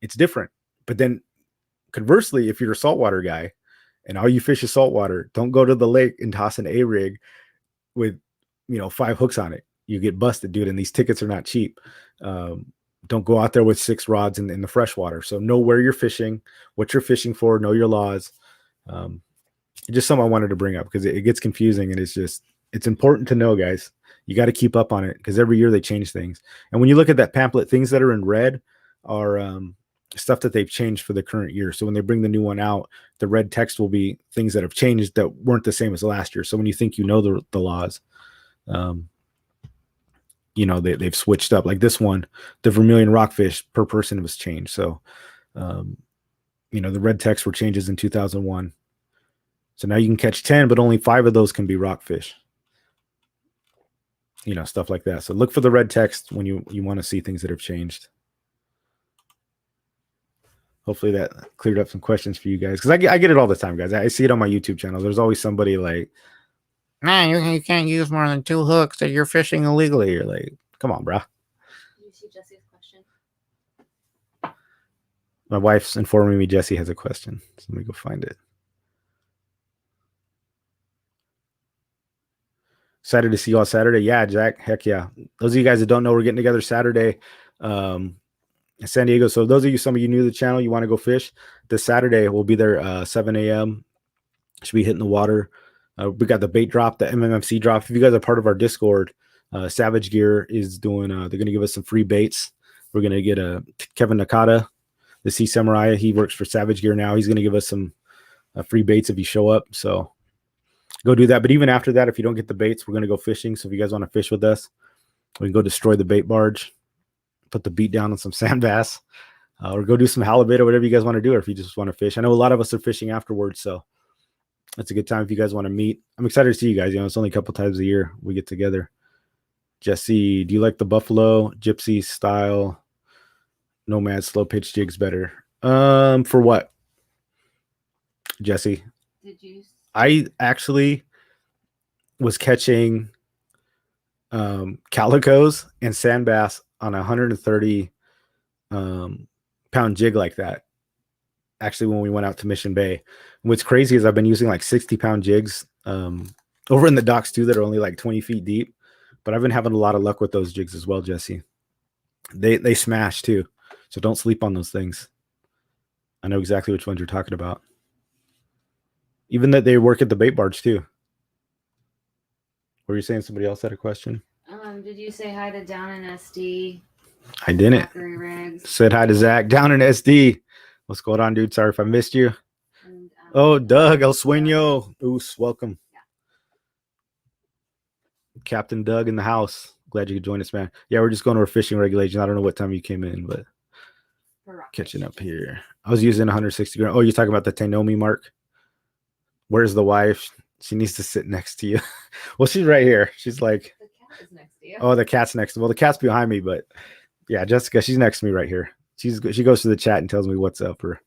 it's different. But then conversely, if you're a saltwater guy and all you fish is saltwater, don't go to the lake and toss an A-rig with 5 hooks on it. You get busted, dude. And these tickets are not cheap. Don't go out there with 6 rods in the freshwater. So know where you're fishing, what you're fishing for, know your laws. Just something I wanted to bring up because it gets confusing, and it's important to know, guys. You got to keep up on it because every year they change things. And when you look at that pamphlet, things that are in red are stuff that they've changed for the current year. So when they bring the new one out, the red text will be things that have changed that weren't the same as last year. So when you think the laws, they've switched up. Like this one, the vermilion rockfish per person was changed. So, the red text were changes in 2001. So now you can catch 10, but only 5 of those can be rockfish. Stuff like that. So look for the red text when you want to see things that have changed. Hopefully that cleared up some questions for you guys. Because I get it all the time, guys. I see it on my YouTube channel. There's always somebody like, nah, you can't use more than 2 hooks that you're fishing illegally. You're like, come on, bro. You see Jesse's question? My wife's informing me Jesse has a question. So let me go find it. Excited to see you all Saturday. Yeah, Jack. Heck yeah. Those of you guys that don't know, we're getting together Saturday in San Diego. So those of you, some of you new to the channel, you want to go fish this Saturday, we'll be there 7 a.m. Should be hitting the water. We got the bait drop, the MMFC drop. If you guys are part of our Discord, Savage Gear is doing, they're going to give us some free baits. We're going to get Kevin Nakata, the Sea Samurai. He works for Savage Gear now. He's going to give us some free baits if you show up. So go do that. But even after that, if you don't get the baits, we're going to go fishing. So if you guys want to fish with us, we can go destroy the bait barge, put the beat down on some sand bass, or go do some halibut or whatever you guys want to do, or if you just want to fish. I know a lot of us are fishing afterwards, so it's a good time if you guys want to meet. I'm excited to see you guys. It's only a couple times a year we get together. Jesse, do you like the buffalo gypsy style Nomad slow pitch jigs better. For what, Jesse? Did you? I actually was catching calicos and sand bass on a 130 pound jig like that. Actually, when we went out to Mission Bay, what's crazy is I've been using like 60-pound jigs over in the docks too that are only like 20 feet deep. But I've been having a lot of luck with those jigs as well, Jesse. They smash too, so don't sleep on those things. I know exactly which ones you're talking about. Even that they work at the bait barge too. Were you saying somebody else had a question? Did you say hi to Down in SD? I didn't. Zachary Riggs. Said hi to Zach down in SD. What's going on, dude? Sorry if I missed you. And, Oh, Doug El Sueño. Oos, welcome. Yeah. Captain Doug in the house. Glad you could join us, man. Yeah, we're just going over fishing regulations. I don't know what time you came in, but catching up here. I was using 160 gram. Oh, you're talking about the Tainomi mark? Where's the wife? She needs to sit next to you. Well, she's right here. She's like, the cat is next to you. Oh, the cat's next to me. Well, the cat's behind me, but yeah, Jessica, she's next to me right here. She goes to the chat and tells me what's up or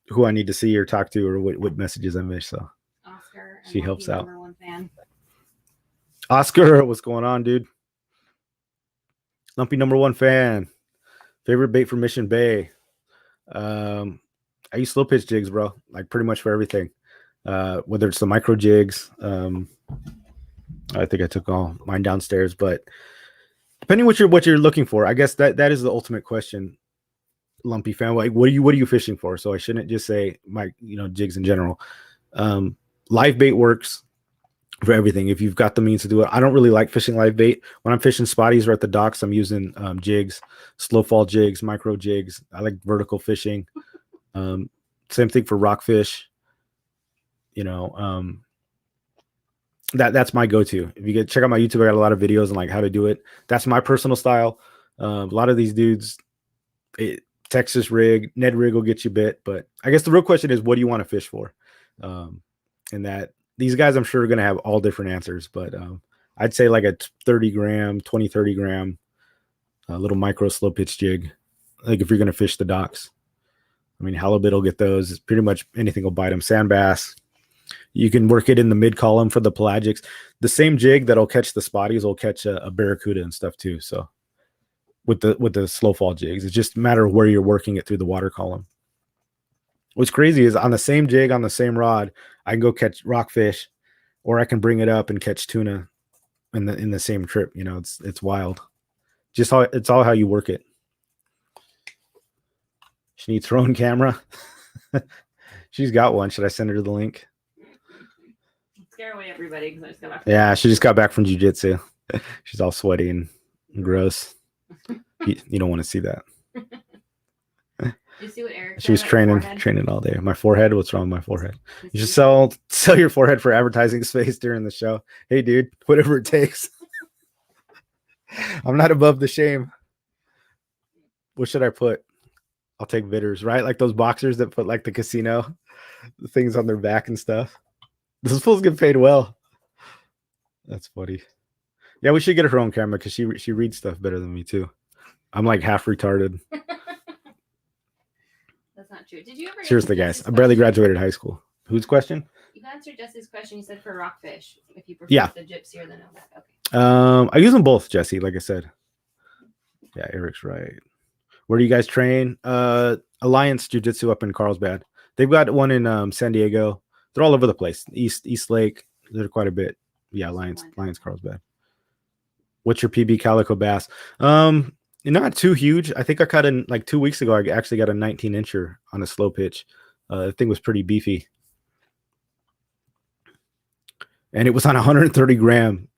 who I need to see or talk to or what messages I missed. So Oscar, she helps out. #1 fan. Oscar, what's going on, dude? Lumpy #1 fan. Favorite bait for Mission Bay. I use slow pitch jigs, bro. Like pretty much for everything. Whether it's the micro jigs. I think I took all mine downstairs, but depending what you're looking for, I guess that is the ultimate question. Lumpy fan, like what are you fishing for? So I shouldn't just say my jigs in general. Live bait works for everything if you've got the means to do it. I don't really like fishing live bait. When I'm fishing spotties or at the docks, I'm using jigs, slow fall jigs, micro jigs. I like vertical fishing. Same thing for rockfish. That's my go-to. If you check out my YouTube, I got a lot of videos on like how to do it. That's my personal style. A lot of these dudes, Texas rig, Ned rig will get you bit, but I guess the real question is, what do you want to fish for? And that these guys, I'm sure, are going to have all different answers, but I'd say like a 30 gram, 20, 30 gram, little micro slow pitch jig. Like if you're going to fish the docks, I mean, halibut will get those. Pretty much anything will bite them. Sand bass. You can work it in the mid column for the pelagics. The same jig that'll catch the spotties will catch a barracuda and stuff too. So with the slow fall jigs, it's just a matter of where you're working it through the water column. What's crazy is on the same jig, on the same rod, I can go catch rockfish, or I can bring it up and catch tuna in the same trip. It's wild. Just it's all how you work it. She needs her own camera. She's got one. Should I send her the link? Scare away everybody because I just got back. Yeah, she just got back from Jiu Jitsu. She's all sweaty and gross. You don't want to see that. You see what Eric? She was training all day. My forehead. What's wrong with my forehead? You should sell your forehead for advertising space during the show. Hey, dude, whatever it takes. I'm not above the shame. What should I put? I'll take bidders, right? Like those boxers that put like the casino things on their back and stuff. Those fools get paid well. That's funny. Yeah, we should get her own camera because she reads stuff better than me too. I'm like half retarded. That's not true. Did you ever? Seriously, guys, I barely graduated high school. Whose question? You answered Jesse's question. You said for rockfish, if you prefer the gypsy or the nomad. Okay. I use them both, Jesse. Like I said. Yeah, Eric's right. Where do you guys train? Alliance Jiu Jitsu up in Carlsbad. They've got one in San Diego. They're all over the place. East Lake. They're quite a bit. Yeah, Alliance Carlsbad. What's your PB calico bass? Not too huge. I think I caught in like 2 weeks ago. I actually got a 19-incher on a slow pitch. The thing was pretty beefy, and it was on a 130 gram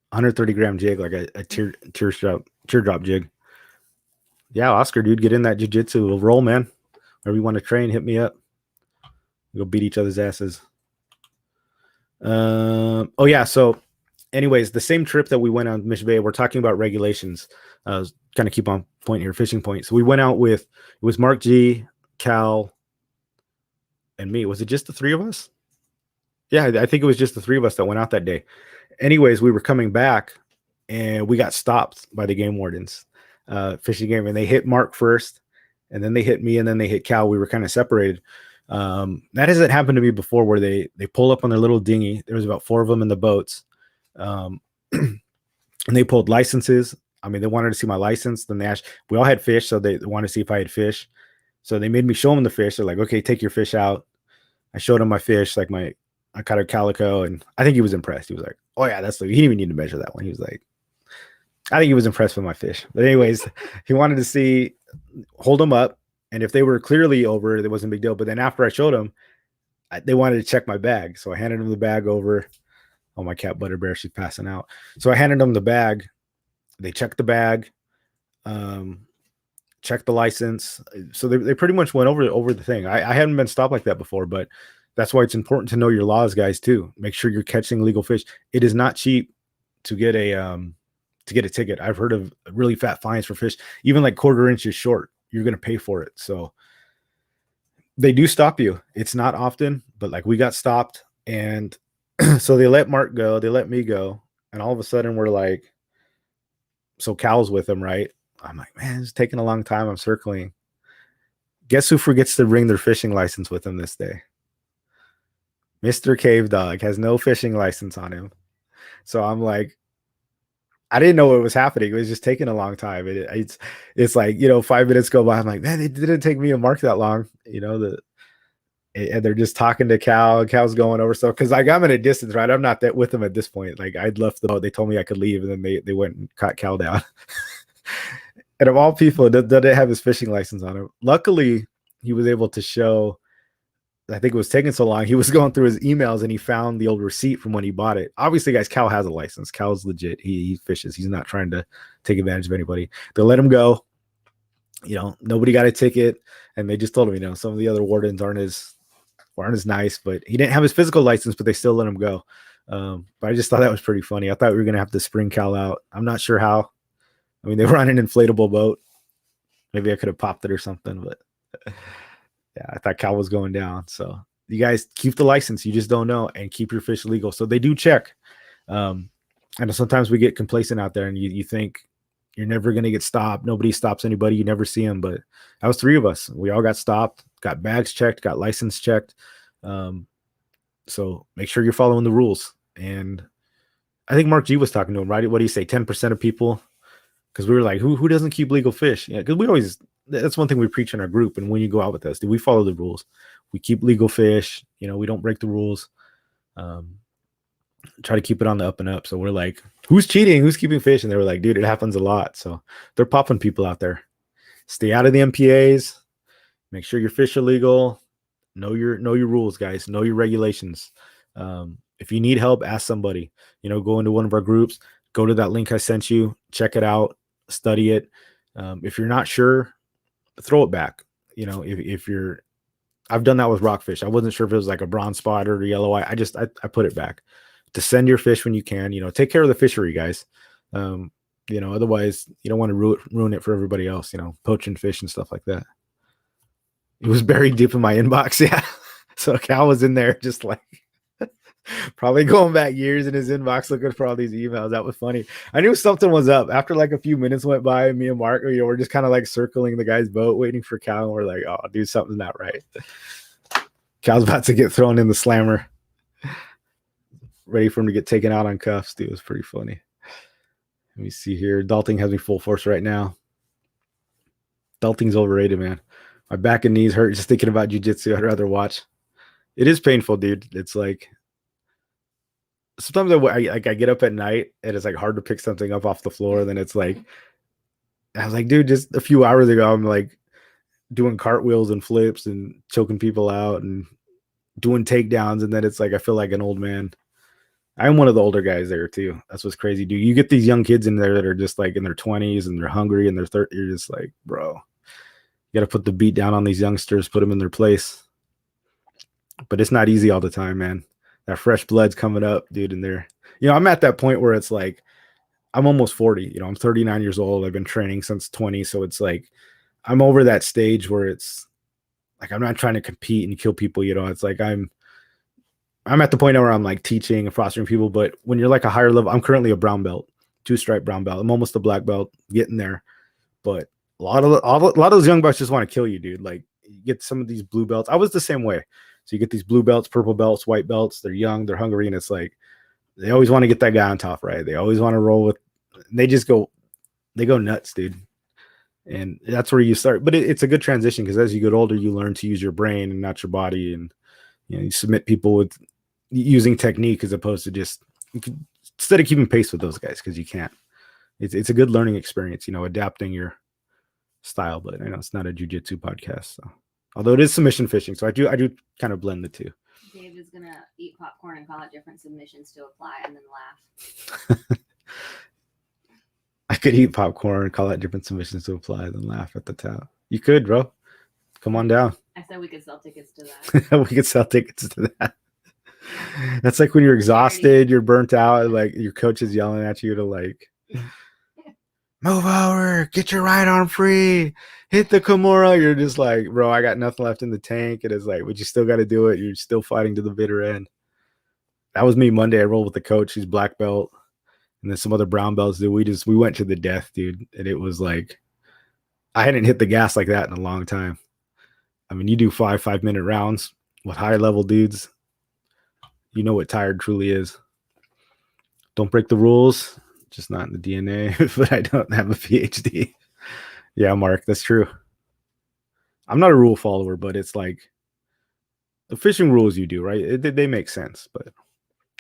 jig, like a teardrop jig. Yeah, Oscar, dude, get in that jiu-jitsu. We'll roll, man. Wherever you want to train, hit me up. We'll go beat each other's asses. Oh yeah. So, anyways, the same trip that we went on Mission Bay, we're talking about regulations. Kind of keep on point here, fishing point. So we went out with, it was Mark G, Cal, and me. Was it just the three of us? Yeah, I think it was just the three of us that went out that day. Anyways, we were coming back and we got stopped by the game wardens, fishing game, and they hit Mark first. and then they hit me, and then they hit Cal. We were kind of separated. That hasn't happened to me before, where they pull up on their little dinghy. There was about 4 of them in the boats, and they pulled licenses. I mean, they wanted to see my license. Then they asked, we all had fish, so they wanted to see if I had fish. So they made me show them the fish. They're like, okay, take your fish out. I showed him my fish, like I caught a calico, and I think he was impressed. He was like, oh yeah, he didn't even need to measure that one. He was like, I think he was impressed with my fish. But anyways, he wanted to see, hold them up, and if they were clearly over, it wasn't a big deal. But then after I showed them, they wanted to check my bag. So I handed them the bag over. Oh, my cat Butter Bear, she's passing out. So I handed them the bag. They checked the bag, checked the license. So they pretty much went over the thing. I hadn't been stopped like that before, but that's why it's important to know your laws, guys, too. Make sure you're catching legal fish. It is not cheap to get a ticket. I've heard of really fat fines for fish, even like 1/4 inches short. You're going to pay for it. So they do stop you. It's not often, but like we got stopped, and so they let Mark go. They let me go. And all of a sudden we're like, so Cal's with him, right? I'm like, man, it's taking a long time. I'm circling. Guess who forgets to bring their fishing license with him this day? Mr. Cave Dog has no fishing license on him. So I'm like, I didn't know what was happening. It was just taking a long time. It's like, 5 minutes go by. I'm like, man, it didn't take me and Mark that long. And they're just talking to Cal. Cal's going over stuff because I'm at a distance, right? I'm not that with them at this point. Like I'd left the boat. They told me I could leave, and then they went and caught Cal down. And of all people, didn't have his fishing license on him. Luckily, he was able to show. I think it was taking so long. He was going through his emails and he found the old receipt from when he bought it. Obviously, guys, Cal has a license. Cal's legit. He fishes. He's not trying to take advantage of anybody. They let him go. Nobody got a ticket, and they just told him, some of the other wardens aren't as nice, but he didn't have his physical license, but they still let him go. But I just thought that was pretty funny. I thought we were going to have to spring Cal out. I'm not sure how. I mean, they were on an inflatable boat. Maybe I could have popped it or something, but yeah, I thought Cal was going down. So you guys keep the license. You just don't know, and keep your fish legal. So they do check. I know sometimes we get complacent out there, and you think you're never going to get stopped. Nobody stops anybody. You never see them, but that was 3 of us. We all got stopped, got bags checked, got license checked. So make sure you're following the rules. And I think Mark G was talking to him, right? What do you say? 10% of people? Because we were like, who doesn't keep legal fish? Yeah, because that's one thing we preach in our group. And when you go out with us, do we follow the rules? We keep legal fish. We don't break the rules. Try to keep it on the up and up. So we're like, who's cheating? Who's keeping fish? And they were like, dude, it happens a lot. So they're popping people out there. Stay out of the MPAs. Make sure your fish are legal. Know your rules, guys. Know your regulations. If you need help, ask somebody. Go into one of our groups. Go to that link I sent you. Check it out. Study it. If you're not sure, throw it back. I've done that with Rockfish. I wasn't sure if it was like a bronze spot or a yellow eye. I put it back. To send your fish when you can. Take care of the fishery, guys. Otherwise you don't want to ruin it for everybody else. Poaching fish and stuff like that. It was buried deep in my inbox. Yeah. So Cal was in there just like probably going back years in his inbox looking for all these emails. That was funny. I knew something was up. After like a few minutes went by, me and Mark, we're just kind of like circling the guy's boat, waiting for Cal. And we're like, oh, dude, something's not right. Cal's about to get thrown in the slammer. Ready for him to get taken out on cuffs, dude. It was pretty funny. Let me see here. Dalting has me full force right now. Dalting's overrated, man. My back and knees hurt just thinking about jiu-jitsu. I'd rather watch. It is painful, dude. It's like sometimes I get up at night and it's like hard to pick something up off the floor. Then it's like I was like, dude, just a few hours ago, I'm like doing cartwheels and flips and choking people out and doing takedowns, and then it's like I feel like an old man. I'm one of the older guys there too. That's what's crazy, dude. You get these young kids in there that are just like in their 20s and they're hungry and they're 30. You're just like, bro, you got to put the beat down on these youngsters, put them in their place. But it's not easy all the time, man. That fresh blood's coming up, dude. And they're, I'm at that point where it's like, I'm almost 40. I'm 39 years old. I've been training since 20. So it's like, I'm over that stage where it's like, I'm not trying to compete and kill people. It's like, I'm at the point where I'm like teaching and fostering people, but when you're like a higher level, I'm currently a brown belt, 2-stripe brown belt. I'm almost a black belt, getting there, but A lot of those young bucks just want to kill you, dude. Like you get some of these blue belts. I was the same way. So you get these blue belts, purple belts, white belts. They're young, they're hungry, and it's like they always want to get that guy on top, right? They always want to roll with. They go nuts, dude. And that's where you start. But it's a good transition because as you get older, you learn to use your brain and not your body, and you submit people with using technique as opposed to just instead of keeping pace with those guys because you can't. It's a good learning experience, adapting your style. But I know it's not a jiu-jitsu podcast, so although it is submission fishing, so I do kind of blend the two. Dave is gonna eat popcorn and call it different submissions to apply and then laugh. I could eat popcorn, call out different submissions to apply, then laugh at the top. You could, bro. Come on down. I said we could sell tickets to that. We could sell tickets to that. That's like when you're exhausted, you're burnt out, like your coach is yelling at you to like move over, get your right arm free, hit the Kimura. You're just like, bro, I got nothing left in the tank. It is like, but you still got to do it. You're still fighting to the bitter end. That was me Monday. I rolled with the coach. He's black belt. And then some other brown belts, dude. We went to the death, dude. And it was like, I hadn't hit the gas like that in a long time. I mean, you do 5-minute rounds with high level dudes. You know what tired truly is. Don't break the rules. Just not in the DNA, but I don't have a PhD. Yeah, Mark, that's true. I'm not a rule follower, but it's like the fishing rules you do, right? They make sense, but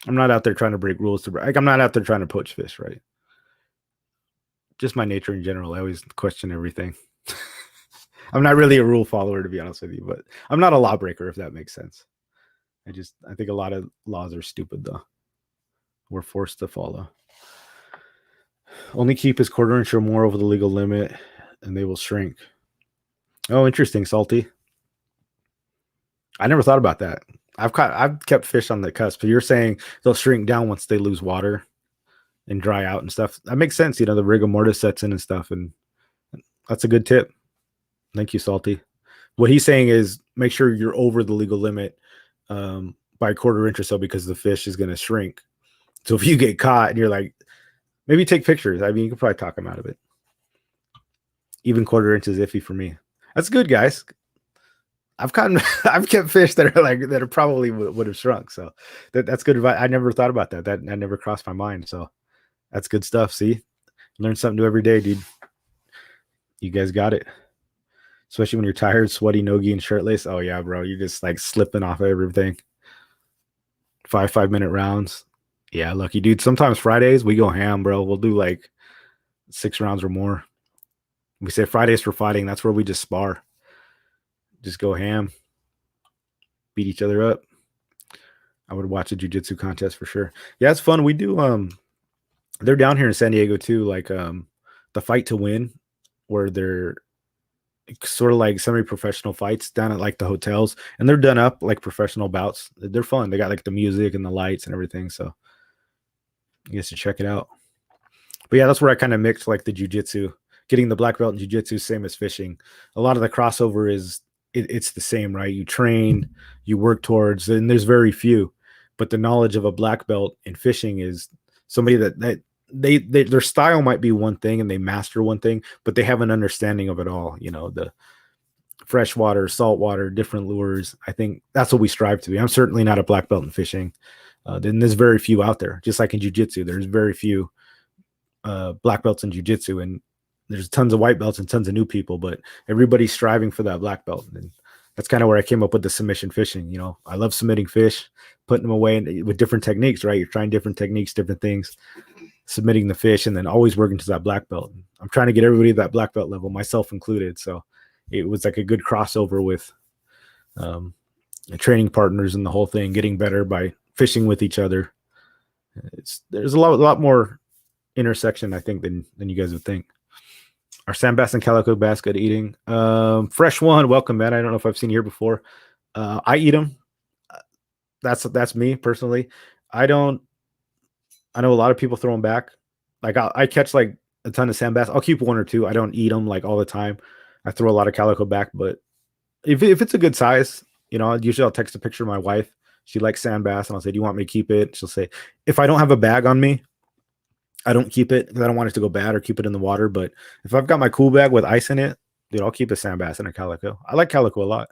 I'm not out there trying to break rules I'm not out there trying to poach fish, right? Just my nature in general. I always question everything. I'm not really a rule follower, to be honest with you, but I'm not a lawbreaker, if that makes sense. I think a lot of laws are stupid, though. We're forced to follow. Only keep his quarter inch or more over the legal limit, and they will shrink. Oh, interesting, Salty. I never thought about that. I've kept fish on the cusp. But you're saying they'll shrink down once they lose water and dry out and stuff. That makes sense. The rigor mortis sets in and stuff, and that's a good tip. Thank you, Salty. What he's saying is make sure you're over the legal limit by a quarter inch or so because the fish is going to shrink. So if you get caught and you're like, maybe take pictures. I mean, you can probably talk him out of it. Even quarter inch is iffy for me. That's good, guys. I've kept fish that are probably would have shrunk. So that's good advice. I never thought about that. That never crossed my mind. So that's good stuff. See, learn something new every day, dude. You guys got it. Especially when you're tired, sweaty, no-gi, and shirtless. Oh yeah, bro. You're just like slipping off everything. 5-minute rounds. Yeah, lucky dude. Sometimes Fridays we go ham, bro. We'll do like 6 rounds or more. We say Fridays for fighting. That's where we just spar. Just go ham. Beat each other up. I would watch a jiu-jitsu contest for sure. Yeah, it's fun. We do they're down here in San Diego too, like the fight to win, where they're sort of like semi-professional fights down at like the hotels, and they're done up like professional bouts. They're fun. They got like the music and the lights and everything. So I guess to check it out. But yeah, that's where I kind of mixed like the jiu-jitsu, getting the black belt in jiu-jitsu, same as fishing. A lot of the crossover is it's the same, right? You train, you work towards, and there's very few. But the knowledge of a black belt in fishing is somebody that they their style might be one thing and they master one thing, but they have an understanding of it all. The freshwater, saltwater, different lures. I think that's what we strive to be. I'm certainly not a black belt in fishing. Then there's very few out there. Just like in jiu-jitsu, there's very few black belts in jiu-jitsu, and there's tons of white belts and tons of new people, but everybody's striving for that black belt. And that's kind of where I came up with the submission fishing. I love submitting fish, putting them away with different techniques, right? You're trying different techniques, different things, submitting the fish, and then always working to that black belt. I'm trying to get everybody to that black belt level, myself included. So it was like a good crossover with training partners and the whole thing, getting better by fishing with each other. There's a lot more intersection, I think, than you guys would think. Our sand bass and calico bass good eating. Fresh one, welcome, man. I don't know if I've seen you here before. I eat them. That's me personally. I know a lot of people throw them back. Like I catch like a ton of sand bass. I'll keep one or two. I don't eat them like all the time. I throw a lot of calico back, but if it's a good size, usually I'll text a picture of my wife. She likes sand bass, and I'll say, "Do you want me to keep it?" She'll say, "If I don't have a bag on me, I don't keep it because I don't want it to go bad or keep it in the water. But if I've got my cool bag with ice in it, dude, I'll keep a sand bass and a calico. I like calico a lot.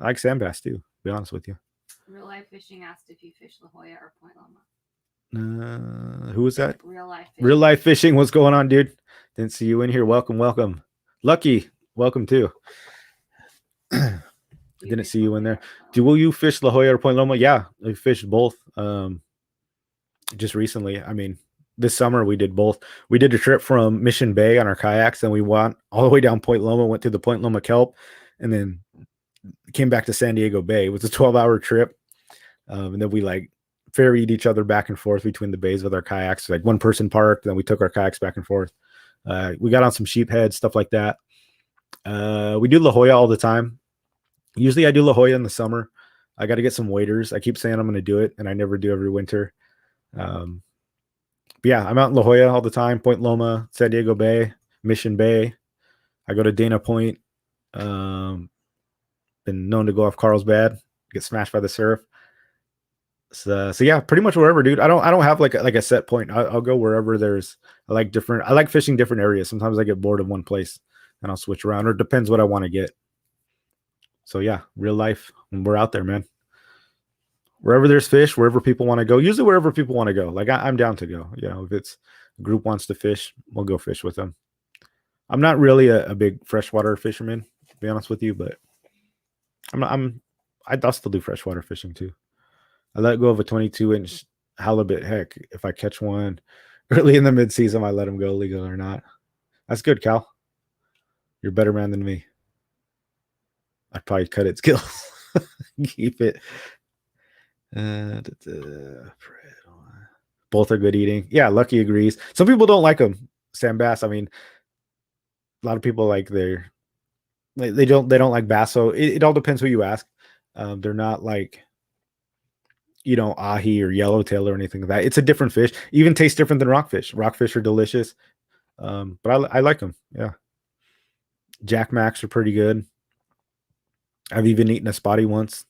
I like sand bass too, to be honest with you. Real Life Fishing asked if you fish La Jolla or Point Loma. Who was that? Real Life Fishing. Real Life Fishing. What's going on, dude? Didn't see you in here. Welcome. Lucky, welcome too. Didn't see you in there. Will you fish La Jolla or Point Loma? Yeah, we fished both. Just recently. I mean, this summer we did both. We did a trip from Mission Bay on our kayaks, and we went all the way down Point Loma, went through the Point Loma kelp, and then came back to San Diego Bay. It was a 12-hour trip. And then we like ferried each other back and forth between the bays with our kayaks. Like one person parked, then we took our kayaks back and forth. We got on some sheephead, stuff like that. We do La Jolla all the time. Usually I do La Jolla in the summer. I got to get some waders. I keep saying I'm going to do it, and I never do every winter. But yeah, I'm out in La Jolla all the time. Point Loma, San Diego Bay, Mission Bay. I go to Dana Point. Been known to go off Carlsbad, get smashed by the surf. So yeah, pretty much wherever, dude. I don't have like a set point. I'll go wherever there's. I like fishing different areas. Sometimes I get bored of one place and I'll switch around, or it depends what I want to get. So yeah, real life, when we're out there, man. Wherever there's fish, wherever people want to go. Usually wherever people want to go. Like I'm down to go. You know, if it's a group wants to fish, we'll go fish with them. I'm not really a big freshwater fisherman, to be honest with you, but I'll still do freshwater fishing too. I let go of a 22-inch halibut. Heck, if I catch one early in the mid-season, I let him go, legal or not. That's good, Cal. You're a better man than me. I'd probably cut its gills. Keep it. Both are good eating. Yeah, Lucky agrees. Some people don't like them, sand bass. I mean, a lot of people like they don't like bass. So it all depends who you ask. They're not like, you know, ahi or yellowtail or anything like that. It's a different fish. Even tastes different than rockfish. Rockfish are delicious. But I like them. Yeah. Jack Macs are pretty good. I've even eaten a spotty once.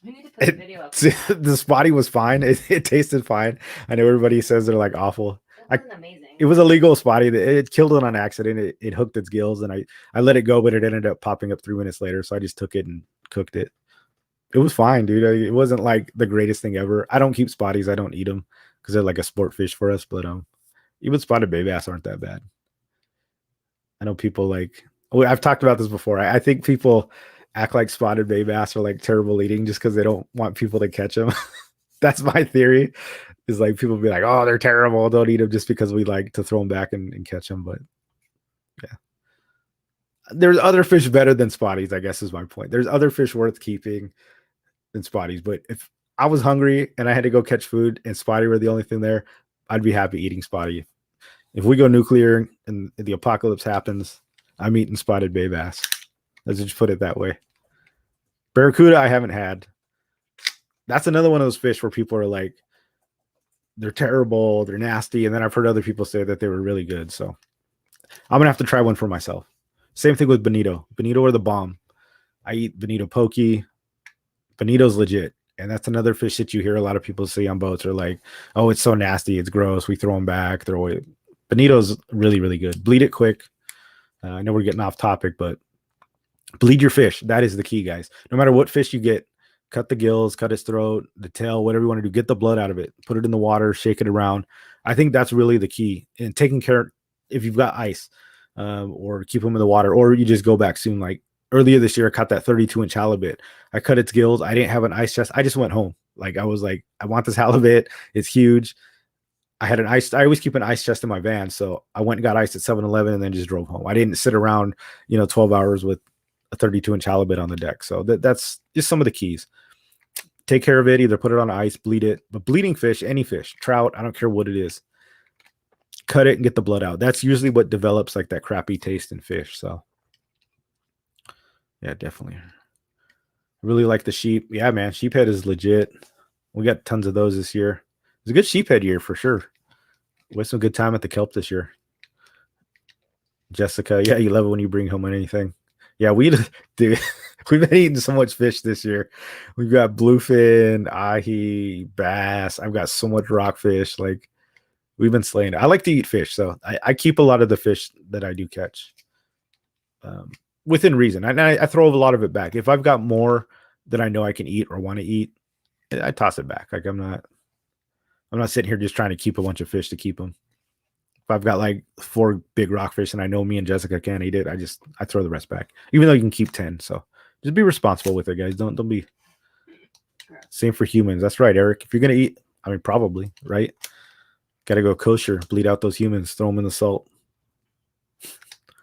We need to put a video up. The spotty was fine. It tasted fine. I know everybody says they're like awful. That was amazing. It was a legal spotty. It killed it on accident. It hooked its gills, and I let it go, but it ended up popping up 3 minutes later. So I just took it and cooked it. It was fine, dude. It wasn't like the greatest thing ever. I don't keep spotties. I don't eat them because they're like a sport fish for us. But even spotted bay bass aren't that bad. I know people like. I've talked about this before. I think people act like spotted bay bass are like terrible eating just because they don't want people to catch them. That's my theory. Is like people be like, "Oh, they're terrible. Don't eat them," just because we like to throw them back and catch them. But yeah. There's other fish better than spotties, I guess is my point. There's other fish worth keeping than spotties. But if I was hungry and I had to go catch food and spotty were the only thing there, I'd be happy eating spotty. If we go nuclear and the apocalypse happens, I'm eating spotted bay bass. Let's just put it that way. Barracuda, I haven't had. That's another one of those fish where people are like, they're terrible, they're nasty. And then I've heard other people say that they were really good. So I'm going to have to try one for myself. Same thing with bonito. Bonito are the bomb. I eat bonito pokey. Bonito's legit. And that's another fish that you hear a lot of people say on boats are like, oh, it's so nasty. It's gross. We throw them back. Throw it. Bonito's really, really good. Bleed it quick. I know we're getting off topic, but bleed your fish. That is the key, guys. No matter what fish you get, cut the gills, cut its throat, the tail, whatever you want to do, get the blood out of it, put it in the water, shake it around. I think that's really the key. And taking care, if you've got ice, or keep them in the water, or you just go back soon. Like earlier this year, I caught that 32-inch halibut. I cut its gills. I didn't have an ice chest. I just went home. Like I was like, I want this halibut. It's huge. I had an ice. I always keep an ice chest in my van. So I went and got ice at 7-Eleven and then just drove home. I didn't sit around, 12 hours with a 32-inch halibut on the deck. So that's just some of the keys. Take care of it. Either put it on ice, bleed it. But bleeding fish, any fish, trout, I don't care what it is. Cut it and get the blood out. That's usually what develops like that crappy taste in fish. So yeah, definitely. Really like the sheep. Yeah, man. Sheephead is legit. We got tons of those this year. It's a good sheephead year for sure. We had some good time at the kelp this year. Jessica, yeah, you love it when you bring home anything. Yeah, dude, we've been eating so much fish this year. We've got bluefin, ahi, bass. I've got so much rockfish. Like, We've been slaying it. I like to eat fish, so I keep a lot of the fish that I do catch, within reason. I throw a lot of it back. If I've got more that I know I can eat or want to eat, I toss it back. Like I'm not sitting here just trying to keep a bunch of fish to keep them. If I've got like 4 big rockfish and I know me and Jessica can't eat it, I throw the rest back. Even though you can keep 10. So just be responsible with it, guys. Don't be. Same for humans. That's right, Eric. If you're gonna eat, I mean, probably right. Got to go kosher. Bleed out those humans. Throw them in the salt.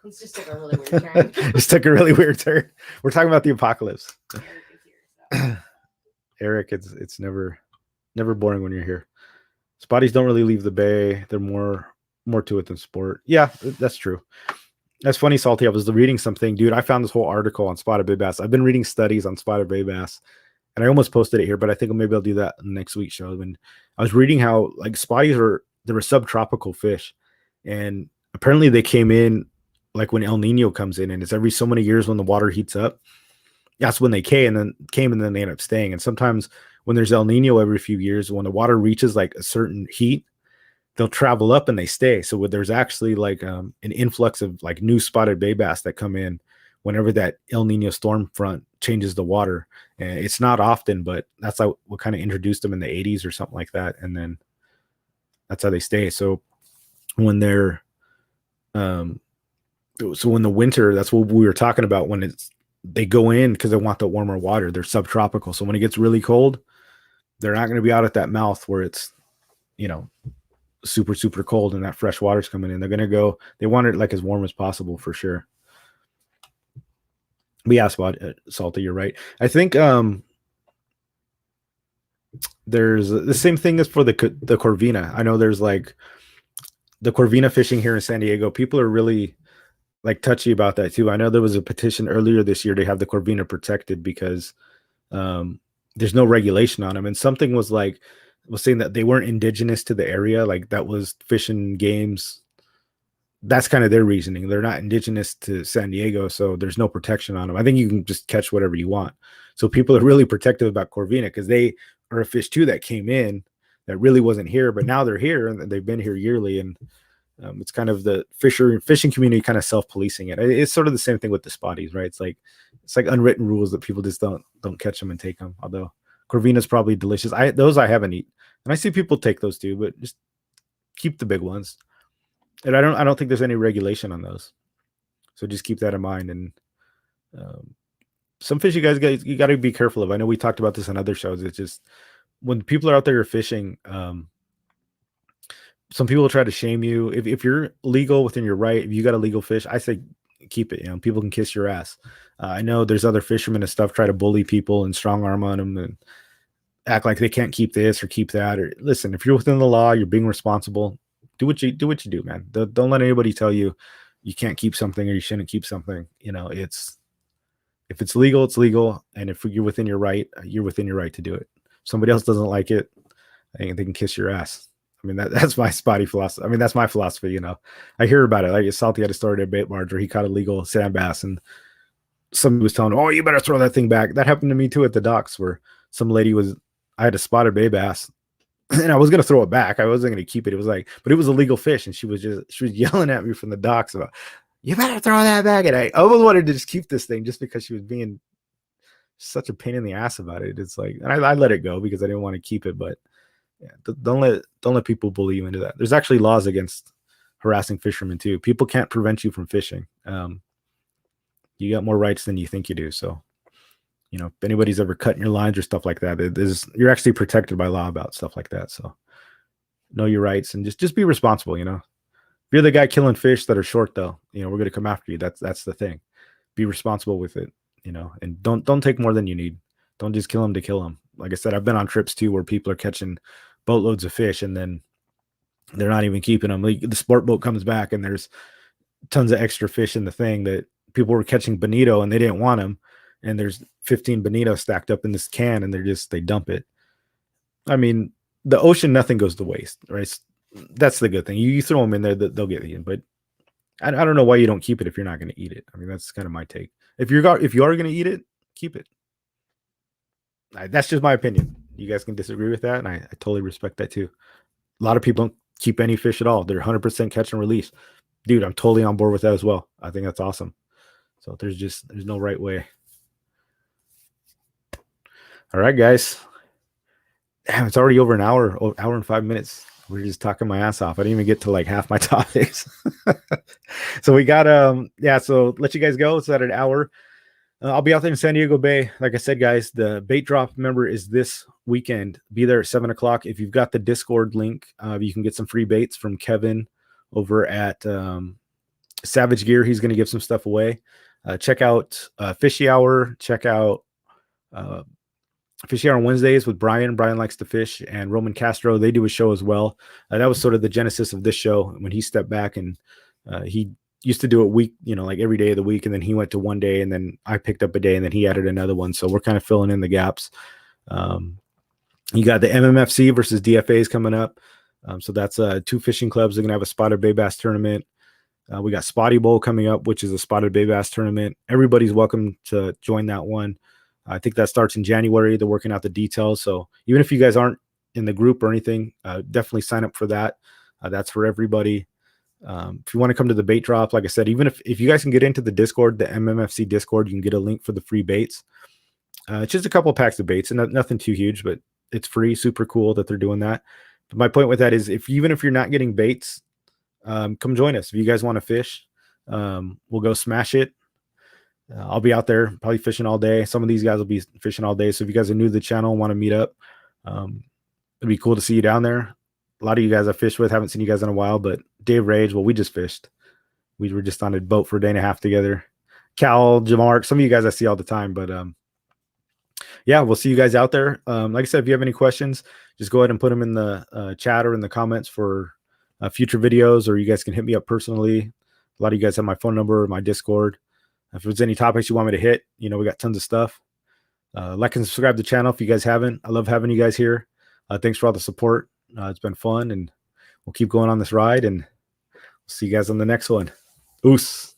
It's just like a really weird turn. Just took a really weird turn. We're talking about the apocalypse. Eric, it's never boring when you're here. Spotties don't really leave the bay. They're more to it than sport. Yeah, that's true. That's funny, Salty. I was reading something, dude. I found this whole article on spotted bay bass. I've been reading studies on spotted bay bass, and I almost posted it here, but I think maybe I'll do that in next week's show. When I was reading how like spotties were subtropical fish, and apparently they came in like when El Nino comes in, and it's every so many years when the water heats up. That's when they came, and then they end up staying. And sometimes when there's El Nino every few years, when the water reaches like a certain heat, they'll travel up and they stay. So there's actually like an influx of like new spotted bay bass that come in whenever that El Nino storm front changes the water. And it's not often, but that's like what kind of introduced them in the 80s or something like that. And then that's how they stay. So when they're so when the winter, that's what we were talking about, when they go in because they want the warmer water. They're subtropical. So when it gets really cold, they're not going to be out at that mouth where it's, super, super cold and that fresh water's coming in. They're going to go, they want it like as warm as possible for sure. We asked about Salty. You're right. I think there's the same thing as for the Corvina. I know there's like the Corvina fishing here in San Diego. People are really like touchy about that too. I know there was a petition earlier this year to have the Corvina protected because there's no regulation on them. And something was saying that they weren't indigenous to the area. Like that was Fish and Game's. That's kind of their reasoning. They're not indigenous to San Diego, so there's no protection on them. I think you can just catch whatever you want. So people are really protective about Corvina because they are a fish too that came in that really wasn't here, but now they're here and they've been here yearly. And it's kind of the fishing community kind of self-policing it. It's sort of the same thing with the spotties, right? It's like unwritten rules that people just don't catch them and take them. Although Corvina's probably delicious. Those I haven't eaten, and I see people take those too, but just keep the big ones. And I don't think there's any regulation on those, so just keep that in mind. And some fish you got to be careful of. I know we talked about this on other shows. It's just when people are out there fishing. Some people try to shame you. If you're legal within your right, if you got a legal fish, I say keep it. People can kiss your ass. I know there's other fishermen and stuff try to bully people and strong arm on them and act like they can't keep this or keep that. Or listen, if you're within the law, you're being responsible. Do what you do, man. Don't let anybody tell you can't keep something or you shouldn't keep something. If it's legal, it's legal, and if you're within your right, you're within your right to do it. If somebody else doesn't like it, I think they can kiss your ass. I mean, that's my spotty philosophy. I mean, that's my philosophy. I hear about it. Like Salty had a story at a bait barge where he caught a legal sand bass, and somebody was telling him, "Oh, you better throw that thing back." That happened to me too at the docks, where some lady I had a spotted bay bass, and I was gonna throw it back. I wasn't gonna keep it. It was but it was a legal fish, and she was yelling at me from the docks about, "You better throw that back." And I almost wanted to just keep this thing just because she was being such a pain in the ass about it. It's and I let it go because I didn't want to keep it, but. Yeah, don't let people bully you into that. There's actually laws against harassing fishermen too. People can't prevent you from fishing. You got more rights than you think you do. So, if anybody's ever cutting your lines or stuff like that, you're actually protected by law about stuff like that. So, know your rights and just be responsible. If you're the guy killing fish that are short, though, we're gonna come after you. That's the thing. Be responsible with it. And don't take more than you need. Don't just kill them to kill them. Like I said, I've been on trips too where people are catching boatloads of fish and then they're not even keeping them. Like the sport boat comes back and there's tons of extra fish in the thing that people were catching bonito and they didn't want them. And there's 15 bonito stacked up in this can and they dump it. I mean, the ocean, nothing goes to waste, right? That's the good thing. You throw them in there, they'll get eaten. But I don't know why you don't keep it if you're not going to eat it. I mean, that's kind of my take. If you are going to eat it, keep it. That's just my opinion. You guys can disagree with that, and I totally respect that too. A lot of people keep any fish at all. They're 100% catch and release. Dude, I'm totally on board with that as well. I think that's awesome. So there's no right way. All right, guys. Damn, it's already over an hour and 5 minutes. We're just talking my ass off. I didn't even get to like half my topics. So we got so let you guys go. It's at an hour. I'll be out there in San Diego Bay. Like I said, guys, the bait drop, remember, is this weekend. Be there at 7 o'clock. If you've got the Discord link, you can get some free baits from Kevin over at Savage Gear. He's going to give some stuff away. Check out Fishy Hour. Check out Fishy Hour on Wednesdays with Brian. Brian likes to fish, and Roman Castro. They do a show as well. That was sort of the genesis of this show when he stepped back, and he used to do it week, like every day of the week, and then he went to one day, and then I picked up a day, and then he added another one. So we're kind of filling in the gaps. You got the MMFC versus DFAs coming up. So that's 2 fishing clubs. They're gonna have a spotted bay bass tournament. We got Spotty Bowl coming up, which is a spotted bay bass tournament. Everybody's welcome to join that one. I think that starts in January. They're working out the details. So even if you guys aren't in the group or anything, definitely sign up for that. That's for everybody. If you want to come to the bait drop, like I said, even if you guys can get into the Discord, the MMFC Discord, you can get a link for the free baits. It's just a couple of packs of baits and nothing too huge, but it's free. Super cool that they're doing that. But my point with that is even if you're not getting baits, come join us. If you guys want to fish, we'll go smash it. I'll be out there probably fishing all day. Some of these guys will be fishing all day. So if you guys are new to the channel and want to meet up, it'd be cool to see you down there. A lot of you guys I fished with, haven't seen you guys in a while, but Dave Rage, well, we just fished. We were just on a boat for a day and a half together. Cal, Jamark, some of you guys I see all the time, but yeah, we'll see you guys out there. Like I said, if you have any questions, just go ahead and put them in the chat or in the comments for future videos, or you guys can hit me up personally. A lot of you guys have my phone number or my Discord. If there's any topics you want me to hit, we got tons of stuff. Like and subscribe to the channel if you guys haven't. I love having you guys here. Thanks for all the support. It's been fun, and we'll keep going on this ride, and we'll see you guys on the next one. Oos.